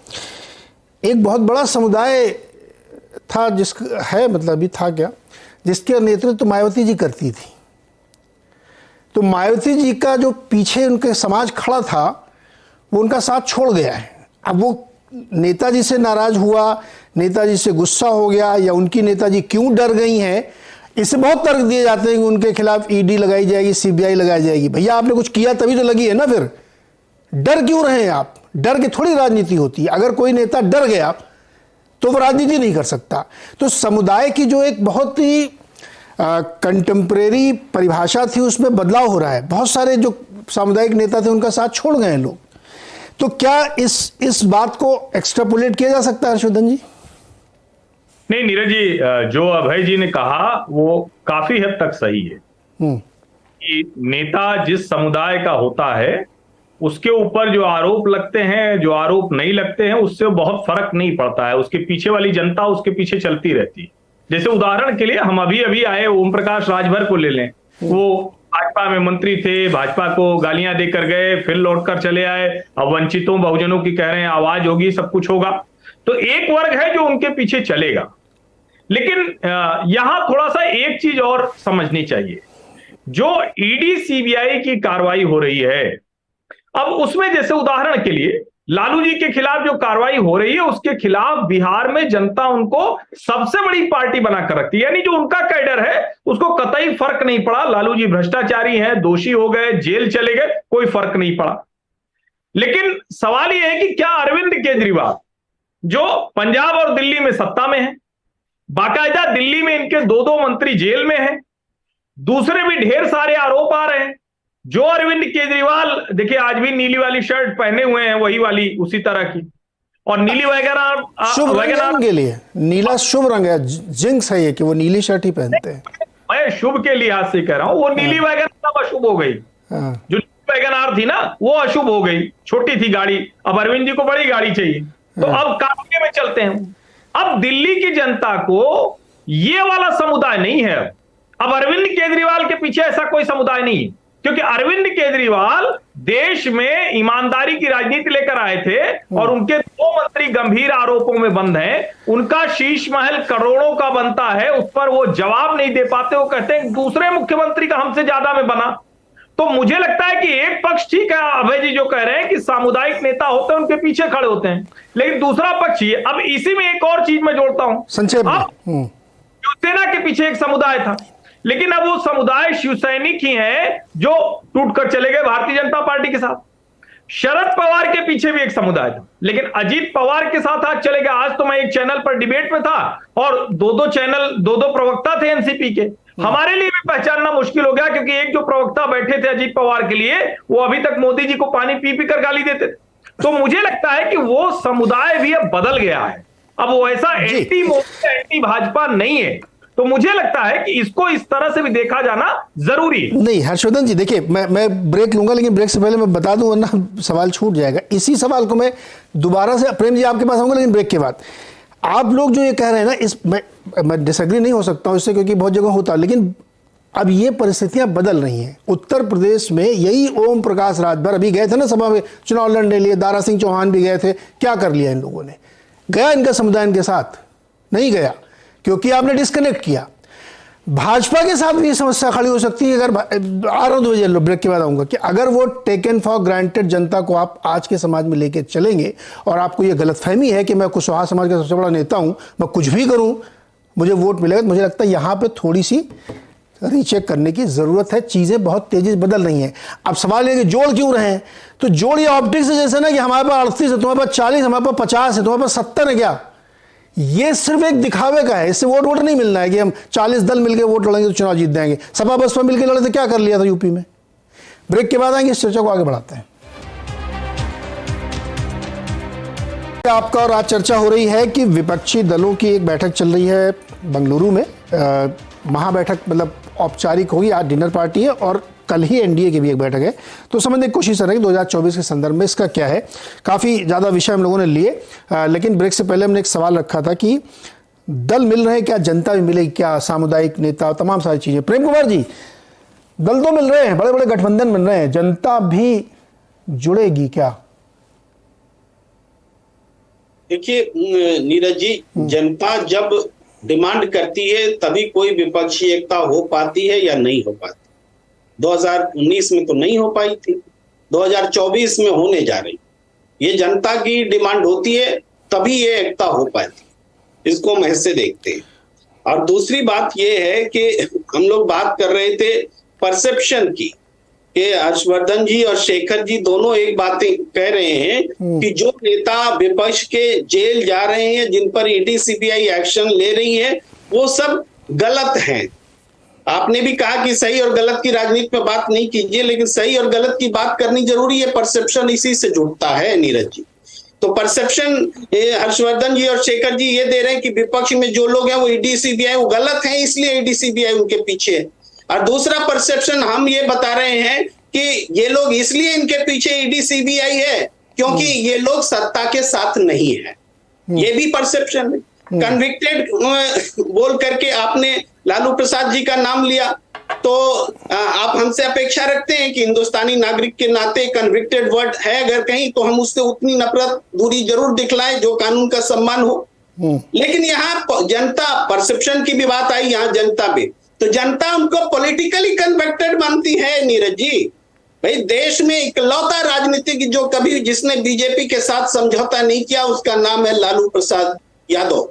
एक बहुत बड़ा समुदाय था मतलब अभी था क्या, जिसके नेतृत्व तो मायावती जी करती थी। तो मायावती जी का जो पीछे उनके समाज खड़ा था वो उनका साथ छोड़ गया है। अब वो नेताजी से नाराज हुआ, नेताजी से गुस्सा हो गया, या उनकी नेताजी क्यों डर गई हैं, इससे बहुत तर्क दिए जाते हैं कि उनके खिलाफ ईडी लगाई जाएगी, सीबीआई लगाई जाएगी। भैया आपने कुछ किया तभी तो लगी है ना, फिर डर क्यों रहे हैं आप? डर की थोड़ी राजनीति होती है। अगर कोई नेता डर गया तो वो राजनीति नहीं कर सकता। तो समुदाय की जो एक बहुत ही कंटेम्प्रेरी परिभाषा थी उसमें बदलाव हो रहा है। बहुत सारे जो सामुदायिक नेता थे उनका साथ छोड़ गए हैं लोग। तो क्या इस बात को एक्सट्रापोलेट किया जा सकता है हर्षवर्धन जी? नहीं नीरज जी, जो अभय जी ने कहा वो काफी हद तक सही है कि नेता जिस समुदाय का होता है उसके ऊपर जो आरोप लगते हैं, जो आरोप नहीं लगते हैं, उससे बहुत फर्क नहीं पड़ता है। उसके पीछे वाली जनता उसके पीछे चलती रहती है। जैसे उदाहरण के लिए हम अभी आए ओम प्रकाश राजभर को ले लें। वो भाजपा में मंत्री थे, भाजपा को गालियां देकर गए, फिर लौटकर चले आए। अब वंचितों बहुजनों की कह रहे हैं आवाज होगी, सब कुछ होगा। तो एक वर्ग है जो उनके पीछे चलेगा। लेकिन यहां थोड़ा सा एक चीज और समझनी चाहिए। जो ईडी सीबीआई की कार्रवाई हो रही है, अब उसमें जैसे उदाहरण के लिए लालू जी के खिलाफ जो कार्रवाई हो रही है, उसके खिलाफ बिहार में जनता उनको सबसे बड़ी पार्टी बनाकर रखती है। यानी जो उनका कैडर है उसको कतई फर्क नहीं पड़ा। लालू जी भ्रष्टाचारी हैं, दोषी हो गए, जेल चले गए, कोई फर्क नहीं पड़ा। लेकिन सवाल यह है कि क्या अरविंद केजरीवाल जो पंजाब और दिल्ली में सत्ता में है, बाकायदा दिल्ली में इनके दो मंत्री जेल में हैं, दूसरे भी ढेर सारे आरोप आ रहे हैं। जो अरविंद केजरीवाल देखिए आज भी नीली वाली शर्ट पहने हुए हैं, वही वाली उसी तरह की, और नीली वैगन के लिए नीला शुभ रंग है, जिंक्स है ये कि वो नीली शर्ट ही पहनते हैं। मैं शुभ के लिहाज से कह रहा हूं, वो नीली वैगन अब अशुभ हो गई। जो वैगन आर थी ना वो अशुभ हो गई, छोटी थी गाड़ी, अब अरविंद जी को बड़ी गाड़ी चाहिए, तो अब कार्तिक में चलते हैं। अब दिल्ली की जनता को ये वाला समुदाय नहीं है। अब अरविंद केजरीवाल के पीछे ऐसा कोई समुदाय नहीं है, क्योंकि अरविंद केजरीवाल देश में ईमानदारी की राजनीति लेकर आए थे और उनके 2 मंत्री गंभीर आरोपों में बंद हैं। उनका शीश महल करोड़ों का बनता है, उस पर वो जवाब नहीं दे पाते। वो कहते हैं दूसरे मुख्यमंत्री का हमसे ज्यादा में बना। तो मुझे लगता है कि एक पक्ष ठीक है, अभय जी जो कह रहे हैं कि सामुदायिक नेता होते हैं उनके पीछे खड़े होते हैं, लेकिन दूसरा पक्ष ही है। अब इसी में एक और चीज मैं जोड़ता हूं, संक्षेप में शिवसेना के पीछे एक समुदाय था, लेकिन अब वो समुदाय शिवसैनिक ही है जो टूटकर चले गए भारतीय जनता पार्टी के साथ। शरद पवार के पीछे भी एक समुदाय था, लेकिन अजीत पवार के साथ आज चले गए। आज तो मैं एक चैनल पर डिबेट में था और दो प्रवक्ता थे एनसीपी के। हमारे लिए भी पहचानना मुश्किल हो गया, क्योंकि एक जो प्रवक्ता बैठे थे अजीत पवार के लिए, वो अभी तक मोदी जी को पानी पी कर गाली देते थे। तो मुझे लगता है कि वो समुदाय भी अब बदल गया है। अब वो ऐसा एंटी मोदी एंटी भाजपा नहीं है। तो मुझे लगता है कि इसको इस तरह से भी देखा जाना जरूरी है। नहीं हर्षवर्धन जी, देखिए मैं ब्रेक लूंगा, लेकिन ब्रेक से पहले मैं बता दूं वरना सवाल छूट जाएगा। इसी सवाल को मैं दोबारा से प्रेम जी आपके पास आऊंगा, लेकिन ब्रेक के बाद। आप लोग जो ये कह रहे हैं ना, इस मैं डिसएग्री नहीं हो सकता हूं इससे, क्योंकि बहुत जगह होता है, लेकिन अब ये परिस्थितियां बदल रही हैं। उत्तर प्रदेश में यही ओम प्रकाश राजभर अभी गए थे ना सभा में चुनाव लड़ने लिए, दारा सिंह चौहान भी गए थे। क्या कर लिया इन लोगों ने? गया इनका समुदाय इनके साथ? नहीं गया, क्योंकि आपने डिस्कनेक्ट किया। भाजपा के साथ भी ये समस्या खड़ी हो सकती है। अगर आ रहा हूं ब्रेक के बाद आऊंगा कि अगर वो टेकन फॉर ग्रांटेड जनता को आप आज के समाज में लेके चलेंगे और आपको ये गलतफहमी है कि मैं कुशवाहा समाज का सबसे बड़ा नेता हूं, मैं कुछ भी करूं मुझे वोट मिलेगा, तो मुझे लगता है यहां पे थोड़ी सी रीचेक करने की जरूरत है। चीजें बहुत तेजी से बदल रही हैं। अब सवाल है कि जोड़ क्यों रहे हैं? तो जोड़ ये ऑप्टिक्स है, जैसे ना कि हमारे पास 38 है, तुम्हारे पास 40, हमारे पास 50 है, तुम्हारे पास 70 है। क्या ये सिर्फ एक दिखावे का है? इससे वोट नहीं मिलना है कि हम 40 दल मिलकर वोट लड़ेंगे तो चुनाव जीत जाएंगे। सपा बसपा मिलकर लड़े तो क्या कर लिया था यूपी में? ब्रेक के बाद आएंगे, इस चर्चा को आगे बढ़ाते हैं। आपका और आज चर्चा हो रही है कि विपक्षी दलों की एक बैठक चल रही है बंगलुरु में महाबैठक मतलब औपचारिक होगी। आज डिनर पार्टी है और कल ही एनडीए की भी एक बैठक है, तो समझने की कोशिश कर रहे हैं 2024 के संदर्भ में इसका क्या है। काफ़ी ज़्यादा विषय हम लोगों ने लिए, लेकिन ब्रेक से पहले हमने एक सवाल रखा था कि दल मिल रहे हैं क्या, जनता भी मिलेगी क्या, सामुदायिक नेता, तमाम सारी चीज़ें। प्रेम कुमार जी, दल तो मिल रहे हैं, बड़े बड़े गठबंधन बन रहे हैं, जनता भी जुड़ेगी क्या? देखिए नीरज जी, जनता जब डिमांड करती है तभी कोई विपक्षी एकता हो पाती है या नहीं हो पाती। 2019 में तो नहीं हो पाई थी, 2024 में होने जा रही। ये जनता की डिमांड होती है तभी ये एकता हो पाती, इसको हम ऐसे देखते हैं। और दूसरी बात ये है कि हम लोग बात कर रहे थे परसेप्शन की, कि हर्षवर्धन जी और शेखर जी दोनों एक बातें कह रहे हैं कि जो नेता विपक्ष के जेल जा रहे हैं, जिन पर ईडी सीबीआई एक्शन ले रही है, वो सब गलत हैं। आपने भी कहा कि सही और गलत की राजनीति में बात नहीं कीजिए, लेकिन सही और गलत की बात करनी जरूरी है। परसेप्शन इसी से जुड़ता है नीरज जी। तो परसेप्शन हर्षवर्धन जी और शेखर जी ये दे रहे हैं कि विपक्ष में जो लोग हैं वो ईडी सीबीआई वो गलत हैं, इसलिए ईडी सीबीआई उनके पीछे है। और दूसरा परसेप्शन हम ये बता रहे हैं कि ये लोग इसलिए इनके पीछे ईडी सीबीआई है क्योंकि ये लोग सत्ता के साथ नहीं है। ये भी परसेप्शन है। कन्विक्टेड बोल करके आपने लालू प्रसाद जी का नाम लिया, तो आप हमसे अपेक्षा रखते हैं कि हिंदुस्तानी नागरिक के नाते कन्विक्टेड वर्ड है अगर कहीं, तो हम उससे उतनी नफरत दूरी जरूर दिखलाएं जो कानून का सम्मान हो। लेकिन यहाँ जनता परसेप्शन की भी बात आई, यहाँ जनता में, तो जनता उनको पॉलिटिकली कन्विक्टेड मानती है नीरज जी। भाई देश में इकलौता राजनीतिक जो कभी जिसने बीजेपी के साथ समझौता नहीं किया उसका नाम है लालू प्रसाद यादव,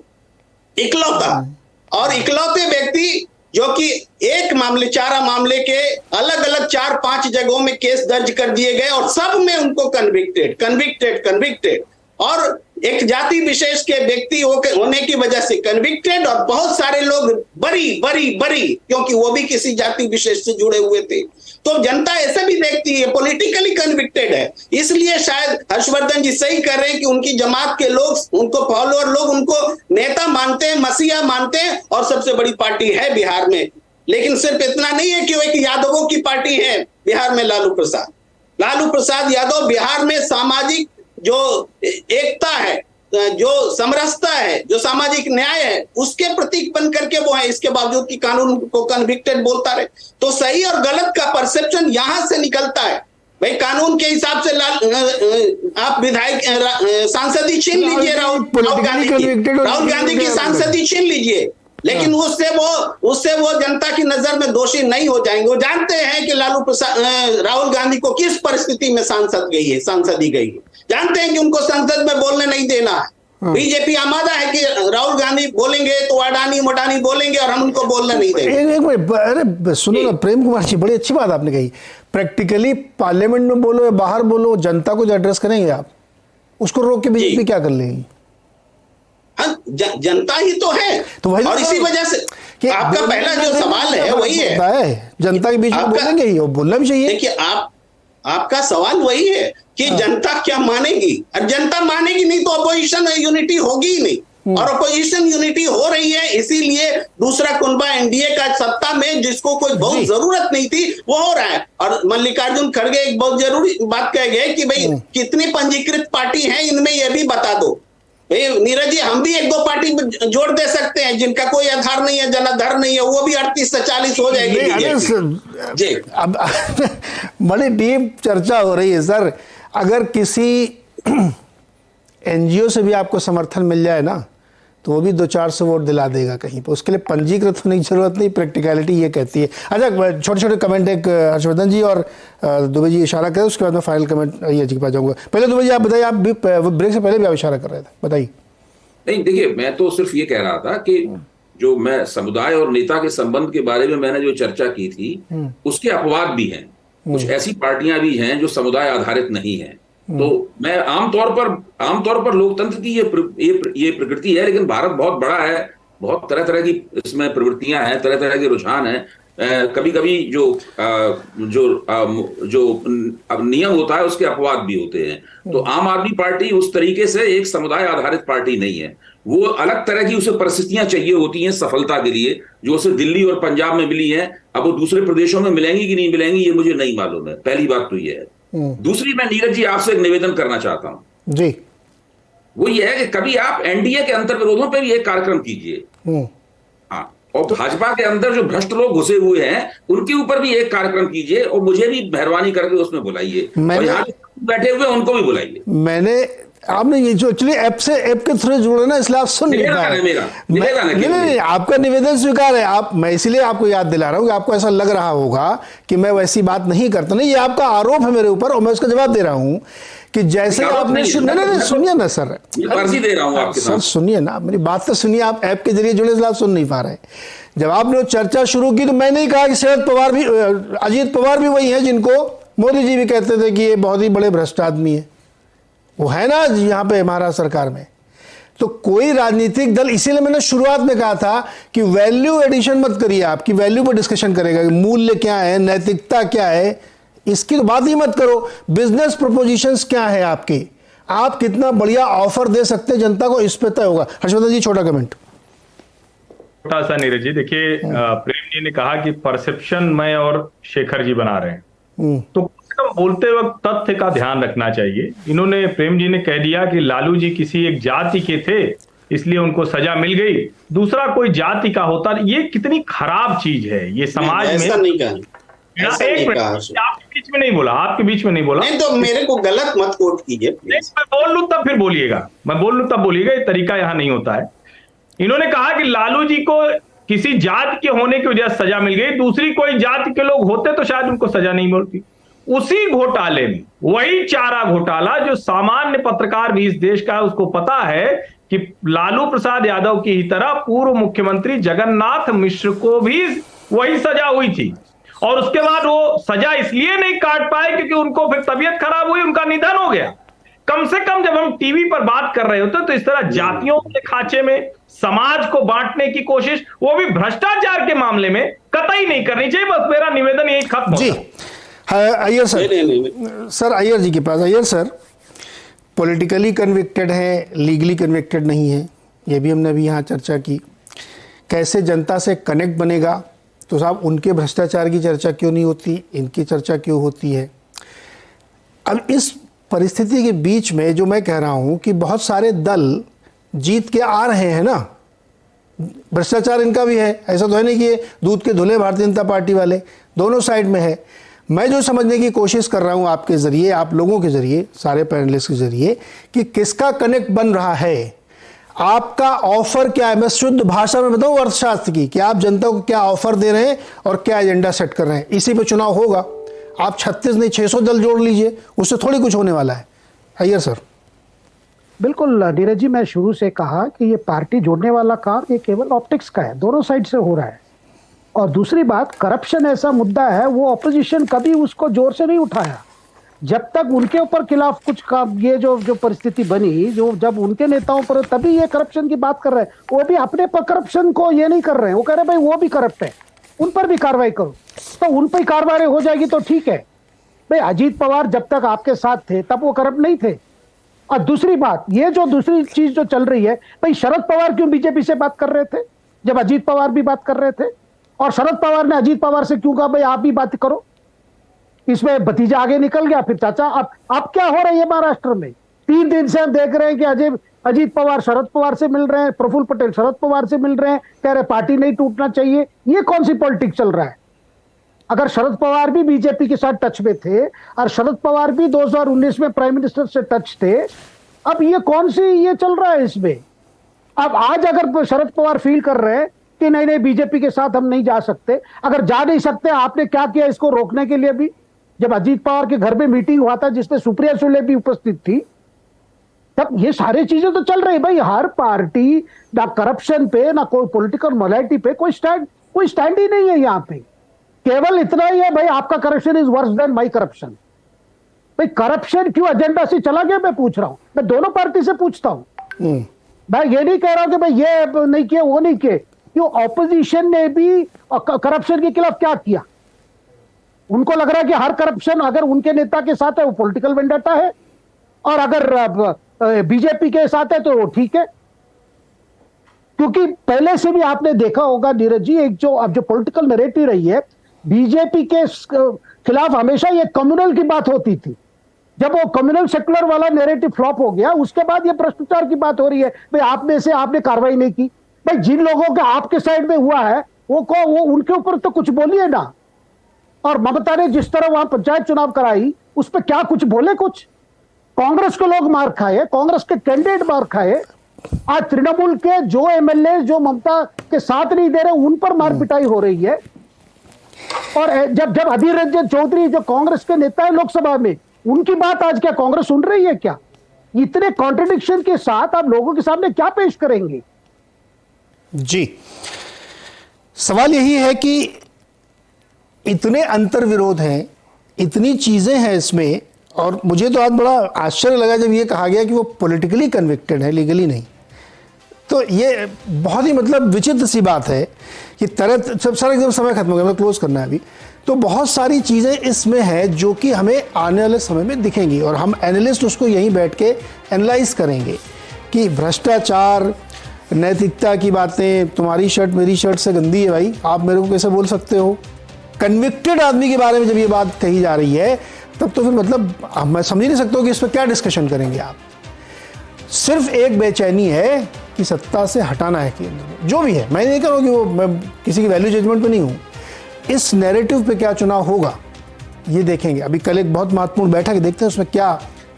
इकलौता। और इकलौते व्यक्ति जो कि एक मामले, 4 मामले के अलग अलग 4-5 जगहों में केस दर्ज कर दिए गए और सब में उनको कन्विक्टेड और एक जाति विशेष के व्यक्ति होने की वजह से कन्विक्टेड, और बहुत सारे लोग बरी क्योंकि वो भी किसी जाति विशेष से जुड़े हुए थे। तो जनता ऐसे भी देखती है, पॉलिटिकली कन्विक्टेड है। इसलिए शायद हर्षवर्धन जी सही कर रहे हैं कि उनकी जमात के लोग, उनको फॉलोअर लोग उनको नेता मानते हैं, मसीहा मानते हैं, और सबसे बड़ी पार्टी है बिहार में। लेकिन सिर्फ इतना नहीं है कि वो एक यादवों की पार्टी है बिहार में। लालू प्रसाद यादव बिहार में सामाजिक जो एकता है, जो समरसता है, जो सामाजिक न्याय है, उसके प्रतीक बन करके वो है। इसके बावजूद कि कानून को कन्विक्टेड बोलता रहे, तो सही और गलत का परसेप्शन यहां से निकलता है। भाई कानून के हिसाब से आप विधायक सांसदी छीन लीजिए, राहुल गांधी की सांसदी छीन लीजिए, लेकिन उससे वो जनता की नजर में दोषी नहीं हो जाएंगे। वो जानते हैं कि राहुल गांधी को किस परिस्थिति में सांसदी गई है, जानते हैं कि उनको संसद में बोलने नहीं देना है। बीजेपी आमादा है कि राहुल गांधी बोलेंगे तो अडानी मोडानी बोलेंगे और हम उनको बोलने नहीं देंगे। अरे सुनो ना प्रेम कुमार जी, बड़ी अच्छी बात आपने कही। प्रैक्टिकली पार्लियामेंट में बोलो या बाहर बोलो, जनता को जो एड्रेस करेंगे आप, उसको रोक के बीजेपी क्या कर लेगी? जनता ही तो है, तो वही और इसी वजह से कि आपका पहला जो सवाल है वही है, जनता के बीच में बोलेंगे ही, और बोलना भी चाहिए। देखिए आपका सवाल वही है कि जनता क्या मानेगी, और जनता मानेगी नहीं तो अपोजिशन यूनिटी होगी ही नहीं, और अपोजिशन यूनिटी हो रही है। इसीलिए दूसरा कुनबा एनडीए का सत्ता में, जिसको कोई बहुत जरूरत नहीं थी, वो हो रहा है। और मल्लिकार्जुन खड़गे एक बहुत जरूरी बात कह गए कि भाई कितनी पंजीकृत पार्टी है, इनमें यह भी बता दो। नीरज जी, हम भी 1-2 पार्टी जोड़ दे सकते हैं जिनका कोई आधार नहीं है, जनाधार नहीं है, वो भी 38 से 40 हो जाएगी जी। अब बड़ी डीप चर्चा हो रही है सर। अगर किसी एनजीओ से भी आपको समर्थन मिल जाए ना, तो वो भी 200-400 वोट दिला देगा कहीं पर। उसके लिए पंजीकृत होने की जरूरत नहीं, प्रैक्टिकलिटी ये कहती है। अच्छा, छोटे छोटे कमेंट एक हर्षवर्धन जी और दुबे जी इशारा करें, उसके बाद मैं फाइनल कमेंट ये जी के पास जाऊंगा। पहले दुबे जी आप बताइए, आप भी ब्रेक से पहले भी आप इशारा कर रहे थे, बताइए। नहीं देखिए, मैं तो सिर्फ ये कह रहा था कि जो मैं समुदाय और नेता के संबंध के बारे में मैंने जो चर्चा की थी, उसके अपवाद भी हैं। कुछ ऐसी पार्टियां भी हैं जो समुदाय आधारित नहीं है। तो मैं आमतौर पर लोकतंत्र की ये प्रकृति है, लेकिन भारत बहुत बड़ा है, बहुत तरह तरह की इसमें प्रवृत्तियां हैं, तरह तरह के रुझान हैं। कभी कभी जो नियम होता है उसके अपवाद भी होते हैं। तो आम आदमी पार्टी उस तरीके से एक समुदाय आधारित पार्टी नहीं है, वो अलग तरह की उसे परिस्थितियां चाहिए होती हैं सफलता के लिए, जो उसे दिल्ली और पंजाब में मिली हैं। अब वो दूसरे प्रदेशों में मिलेंगी कि नहीं मिलेंगी ये मुझे नहीं मालूम है, पहली बात तो ये है। दूसरी, मैं नीरज जी आपसे एक निवेदन करना चाहता हूं जी, वो ये है कि कभी आप एनडीए के अंतर्विरोधों पर भी एक कार्यक्रम कीजिए, हाँ, और भाजपा के अंदर जो भ्रष्ट लोग घुसे हुए हैं उनके ऊपर भी एक कार्यक्रम कीजिए, और मुझे भी मेहरबानी करके उसमें बुलाइए, और यहाँ बैठे हुए उनको भी बुलाइए। मैंने आपने ये जो एक्चुअली ऐप के थ्रू जुड़े ना, इसलिए आप सुन नहीं पाए। नहीं, आपका निवेदन स्वीकार है। आप, मैं इसीलिए आपको याद दिला रहा हूँ कि आपको ऐसा लग रहा होगा कि मैं वैसी बात नहीं करता। नहीं, ये आपका आरोप है मेरे ऊपर और मैं उसका जवाब दे रहा हूँ कि जैसे आपने नहीं, सुनिए ना सर, दे रहा हूँ आपके सर, सुनिए ना, मेरी बात तो सुनिए। आप ऐप के जरिए जुड़े इसलिए आप सुन नहीं पा रहे। जब आपने चर्चा शुरू की तो मैंने ही कहा कि शरद पवार भी, अजीत पवार भी वही है जिनको मोदी जी भी कहते थे कि ये बहुत ही बड़े भ्रष्ट आदमी है। वो है ना यहाँ पे महाराष्ट्र सरकार में। तो कोई राजनीतिक दल, इसीलिए मैंने शुरुआत में कहा था कि वैल्यू एडिशन मत करिए, आपकी वैल्यू पर डिस्कशन करेगा कि मूल्य क्या है, नैतिकता क्या है, इसकी तो बात ही मत करो। बिजनेस प्रोपोजिशंस क्या है आपके, आप कितना बढ़िया ऑफर दे सकते हैं जनता को, इस पे तय होगा। हर्षवर्धन जी, छोटा कमेंट। छोटा सा नीरज जी, देखिए प्रेम जी ने कहा कि परसेप्शन मैं और शेखर जी बना रहे हैं, तो बोलते वक्त तथ्य का ध्यान रखना चाहिए। इन्होंने, प्रेम जी ने कह दिया कि लालू जी किसी एक जाति के थे इसलिए उनको सजा मिल गई, दूसरा कोई जाति का होता। ये कितनी खराब चीज है ये समाज में। ऐसा नहीं कहा, आपके बीच में नहीं बोला, आपके बीच में नहीं बोला। नहीं तो मेरे को गलत मत कोट कीजिए। मैं बोल लूं तब फिर बोलिएगा, मैं बोल लूं तब बोलिएगा, ये तरीका यहां नहीं होता है। इन्होंने कहा कि लालू जी को किसी जाति के होने की वजह से सजा मिल गई, दूसरी कोई जाति के लोग होते तो शायद उनको सजा नहीं मिलती। उसी घोटाले में, वही चारा घोटाला जो सामान्य पत्रकार भी इस देश का है उसको पता है कि लालू प्रसाद यादव की ही तरह पूर्व मुख्यमंत्री जगन्नाथ मिश्र को भी वही सजा हुई थी, और उसके बाद वो सजा इसलिए नहीं काट पाए क्योंकि उनको फिर तबीयत खराब हुई, उनका निधन हो गया। कम से कम जब हम टीवी पर बात कर रहे होते तो इस तरह जातियों के खांचे में समाज को बांटने की कोशिश, वो भी भ्रष्टाचार के मामले में, कतई नहीं करनी चाहिए। बस मेरा निवेदन यही खत्म जी। अय्यर सर, सर अय्यर जी के पास। अय्यर सर पॉलिटिकली कन्विक्टेड है, लीगली कन्विक्टेड नहीं है, ये भी हमने अभी यहाँ चर्चा की। कैसे जनता से कनेक्ट बनेगा, तो साहब उनके भ्रष्टाचार की चर्चा क्यों नहीं होती, इनकी चर्चा क्यों होती है। अब इस परिस्थिति के बीच में जो मैं कह रहा हूँ कि बहुत सारे दल जीत के आ रहे हैं ना, भ्रष्टाचार इनका भी है, ऐसा तो है नहीं कि ये दूध के धुले भारतीय जनता पार्टी वाले, दोनों साइड में है। मैं जो समझने की कोशिश कर रहा हूं आपके जरिए, आप लोगों के जरिए, सारे पैनलिस्ट के जरिए, कि किसका कनेक्ट बन रहा है, आपका ऑफर क्या है। मैं शुद्ध भाषा में बताऊं अर्थशास्त्र की, कि आप जनता को क्या ऑफर दे रहे हैं और क्या एजेंडा सेट कर रहे हैं। इसी पे चुनाव होगा। आप 36 नहीं 600 दल जोड़ लीजिए, उससे थोड़ी कुछ होने वाला है। अय्यर सर। बिल्कुल नीरज जी, मैं शुरू से कहा कि ये पार्टी जोड़ने वाला काम ये केवल ऑप्टिक्स का है, दोनों साइड से हो रहा है। और दूसरी बात, करप्शन ऐसा मुद्दा है, वो ऑपोजिशन कभी उसको जोर से नहीं उठाया। जब तक उनके ऊपर खिलाफ कुछ का ये जो परिस्थिति बनी, जो जब उनके नेताओं पर, तभी ये करप्शन की बात कर रहे हैं। वो भी अपने पर करप्शन को ये नहीं कर रहे हैं, वो कह रहे हैं भाई वो भी करप्ट है, उन पर भी कार्रवाई करो। तो उन पर कार्रवाई हो जाएगी तो ठीक है। भाई अजीत पवार जब तक आपके साथ थे तब वो करप्ट नहीं थे। और दूसरी बात, ये जो दूसरी चीज जो चल रही है, भाई शरद पवार क्यों बीजेपी से बात कर रहे थे जब अजीत पवार भी बात कर रहे थे, और शरद पवार ने अजीत पवार से क्यों कहा भाई आप भी बात करो। इसमें भतीजा आगे निकल गया, फिर चाचा। अब क्या हो रहा है महाराष्ट्र में, 3 दिन से हम देख रहे हैं कि अजीत पवार शरद पवार से मिल रहे हैं, प्रफुल्ल पटेल शरद पवार से मिल रहे हैं, कह रहे पार्टी नहीं टूटना चाहिए। ये कौन सी पॉलिटिक्स चल रहा है। अगर शरद पवार भी बीजेपी के साथ टच में थे और शरद पवार भी 2019 में प्राइम मिनिस्टर से टच थे, अब ये कौन सी ये चल रहा है इसमें। अब आज अगर शरद पवार फील कर रहे हैं कि नहीं नहीं बीजेपी के साथ हम नहीं जा सकते, अगर जा नहीं सकते, आपने क्या किया इसको रोकने के लिए भी। जब अजीत पवार के घर में मीटिंग हुआ था जिसमें सुप्रिया सुले भी उपस्थित थी, तब ये सारी चीजें तो चल रही। भाई हर पार्टी ना करप्शन पे, ना कोई पॉलिटिकल मोरालिटी पे कोई स्टैंड ही नहीं है यहाँ पे। केवल इतना ही है भाई आपका corruption is worse than my corruption. भाई करप्शन क्यों एजेंडा से चला गया, मैं पूछ रहा हूं, मैं दोनों पार्टी से पूछता हूं। मैं ये नहीं कह रहा हूं कि भाई ये नहीं किए वो नहीं किए, कि ऑपोजिशन ने भी करप्शन के खिलाफ क्या किया। उनको लग रहा है कि हर करप्शन अगर उनके नेता के साथ है वो पॉलिटिकल वेंडटा है, और अगर बीजेपी के साथ है तो ठीक है। क्योंकि पहले से भी आपने देखा होगा नीरज जी, एक जो पॉलिटिकल नैरेटिव रही है बीजेपी के खिलाफ, हमेशा ये कम्युनल की बात होती थी। जब वो कम्युनल सेकुलर वाला नैरेटिव फ्लॉप हो गया, उसके बाद ये भ्रष्टाचार की बात हो रही है। भाई आप में से आपने कार्रवाई नहीं की, भाई जिन लोगों का आपके साइड में हुआ है वो उनके ऊपर तो कुछ बोलिए ना। और ममता ने जिस तरह वहां पंचायत चुनाव कराई उस पर क्या कुछ बोले? कुछ कांग्रेस के लोग मार खाए, कांग्रेस के कैंडिडेट मार खाए। आज तृणमूल के जो एमएलए जो ममता के साथ नहीं दे रहे उन पर मार पिटाई हो रही है। और जब अधीर रंजन चौधरी जो कांग्रेस के नेता है लोकसभा में, उनकी बात आज क्या कांग्रेस सुन रही है क्या? इतने कॉन्ट्रडिक्शन के साथ आप लोगों के सामने क्या पेश करेंगे? जी, सवाल यही है कि इतने अंतर्विरोध हैं, इतनी चीजें हैं इसमें, और मुझे तो आज बड़ा आश्चर्य लगा जब ये कहा गया कि वो पॉलिटिकली कन्विक्टेड है, लीगली नहीं। तो ये बहुत ही मतलब विचित्र सी बात है कि सब एकदम समय खत्म हो गया, मैं क्लोज करना है अभी। तो बहुत सारी चीज़ें इसमें है जो कि हमें आने वाले समय में दिखेंगी, और हम एनालिस्ट उसको यहीं बैठ के एनालाइज करेंगे कि भ्रष्टाचार, नैतिकता की बातें, तुम्हारी शर्ट मेरी शर्ट से गंदी है भाई, आप मेरे को कैसे बोल सकते हो? कन्विक्टेड आदमी के बारे में जब ये बात कही जा रही है तब तो फिर मतलब मैं समझ नहीं सकता कि इस पर क्या डिस्कशन करेंगे आप। सिर्फ एक बेचैनी है कि सत्ता से हटाना है केंद्र में, जो भी है। मैं नहीं कह रहा हूँ कि वो, मैं किसी की वैल्यू जजमेंट पे नहीं हूँ। इस नैरेटिव पे क्या चुनाव होगा ये देखेंगे। अभी कल एक बहुत महत्वपूर्ण बैठक है, देखते हैं उसमें क्या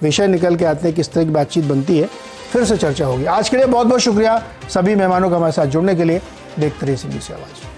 विषय निकल के आते हैं, किस तरह की बातचीत बनती है, फिर से चर्चा होगी। आज के लिए बहुत बहुत शुक्रिया सभी मेहमानों का हमारे साथ जुड़ने के लिए। देखते रहिए CBC आवाज़।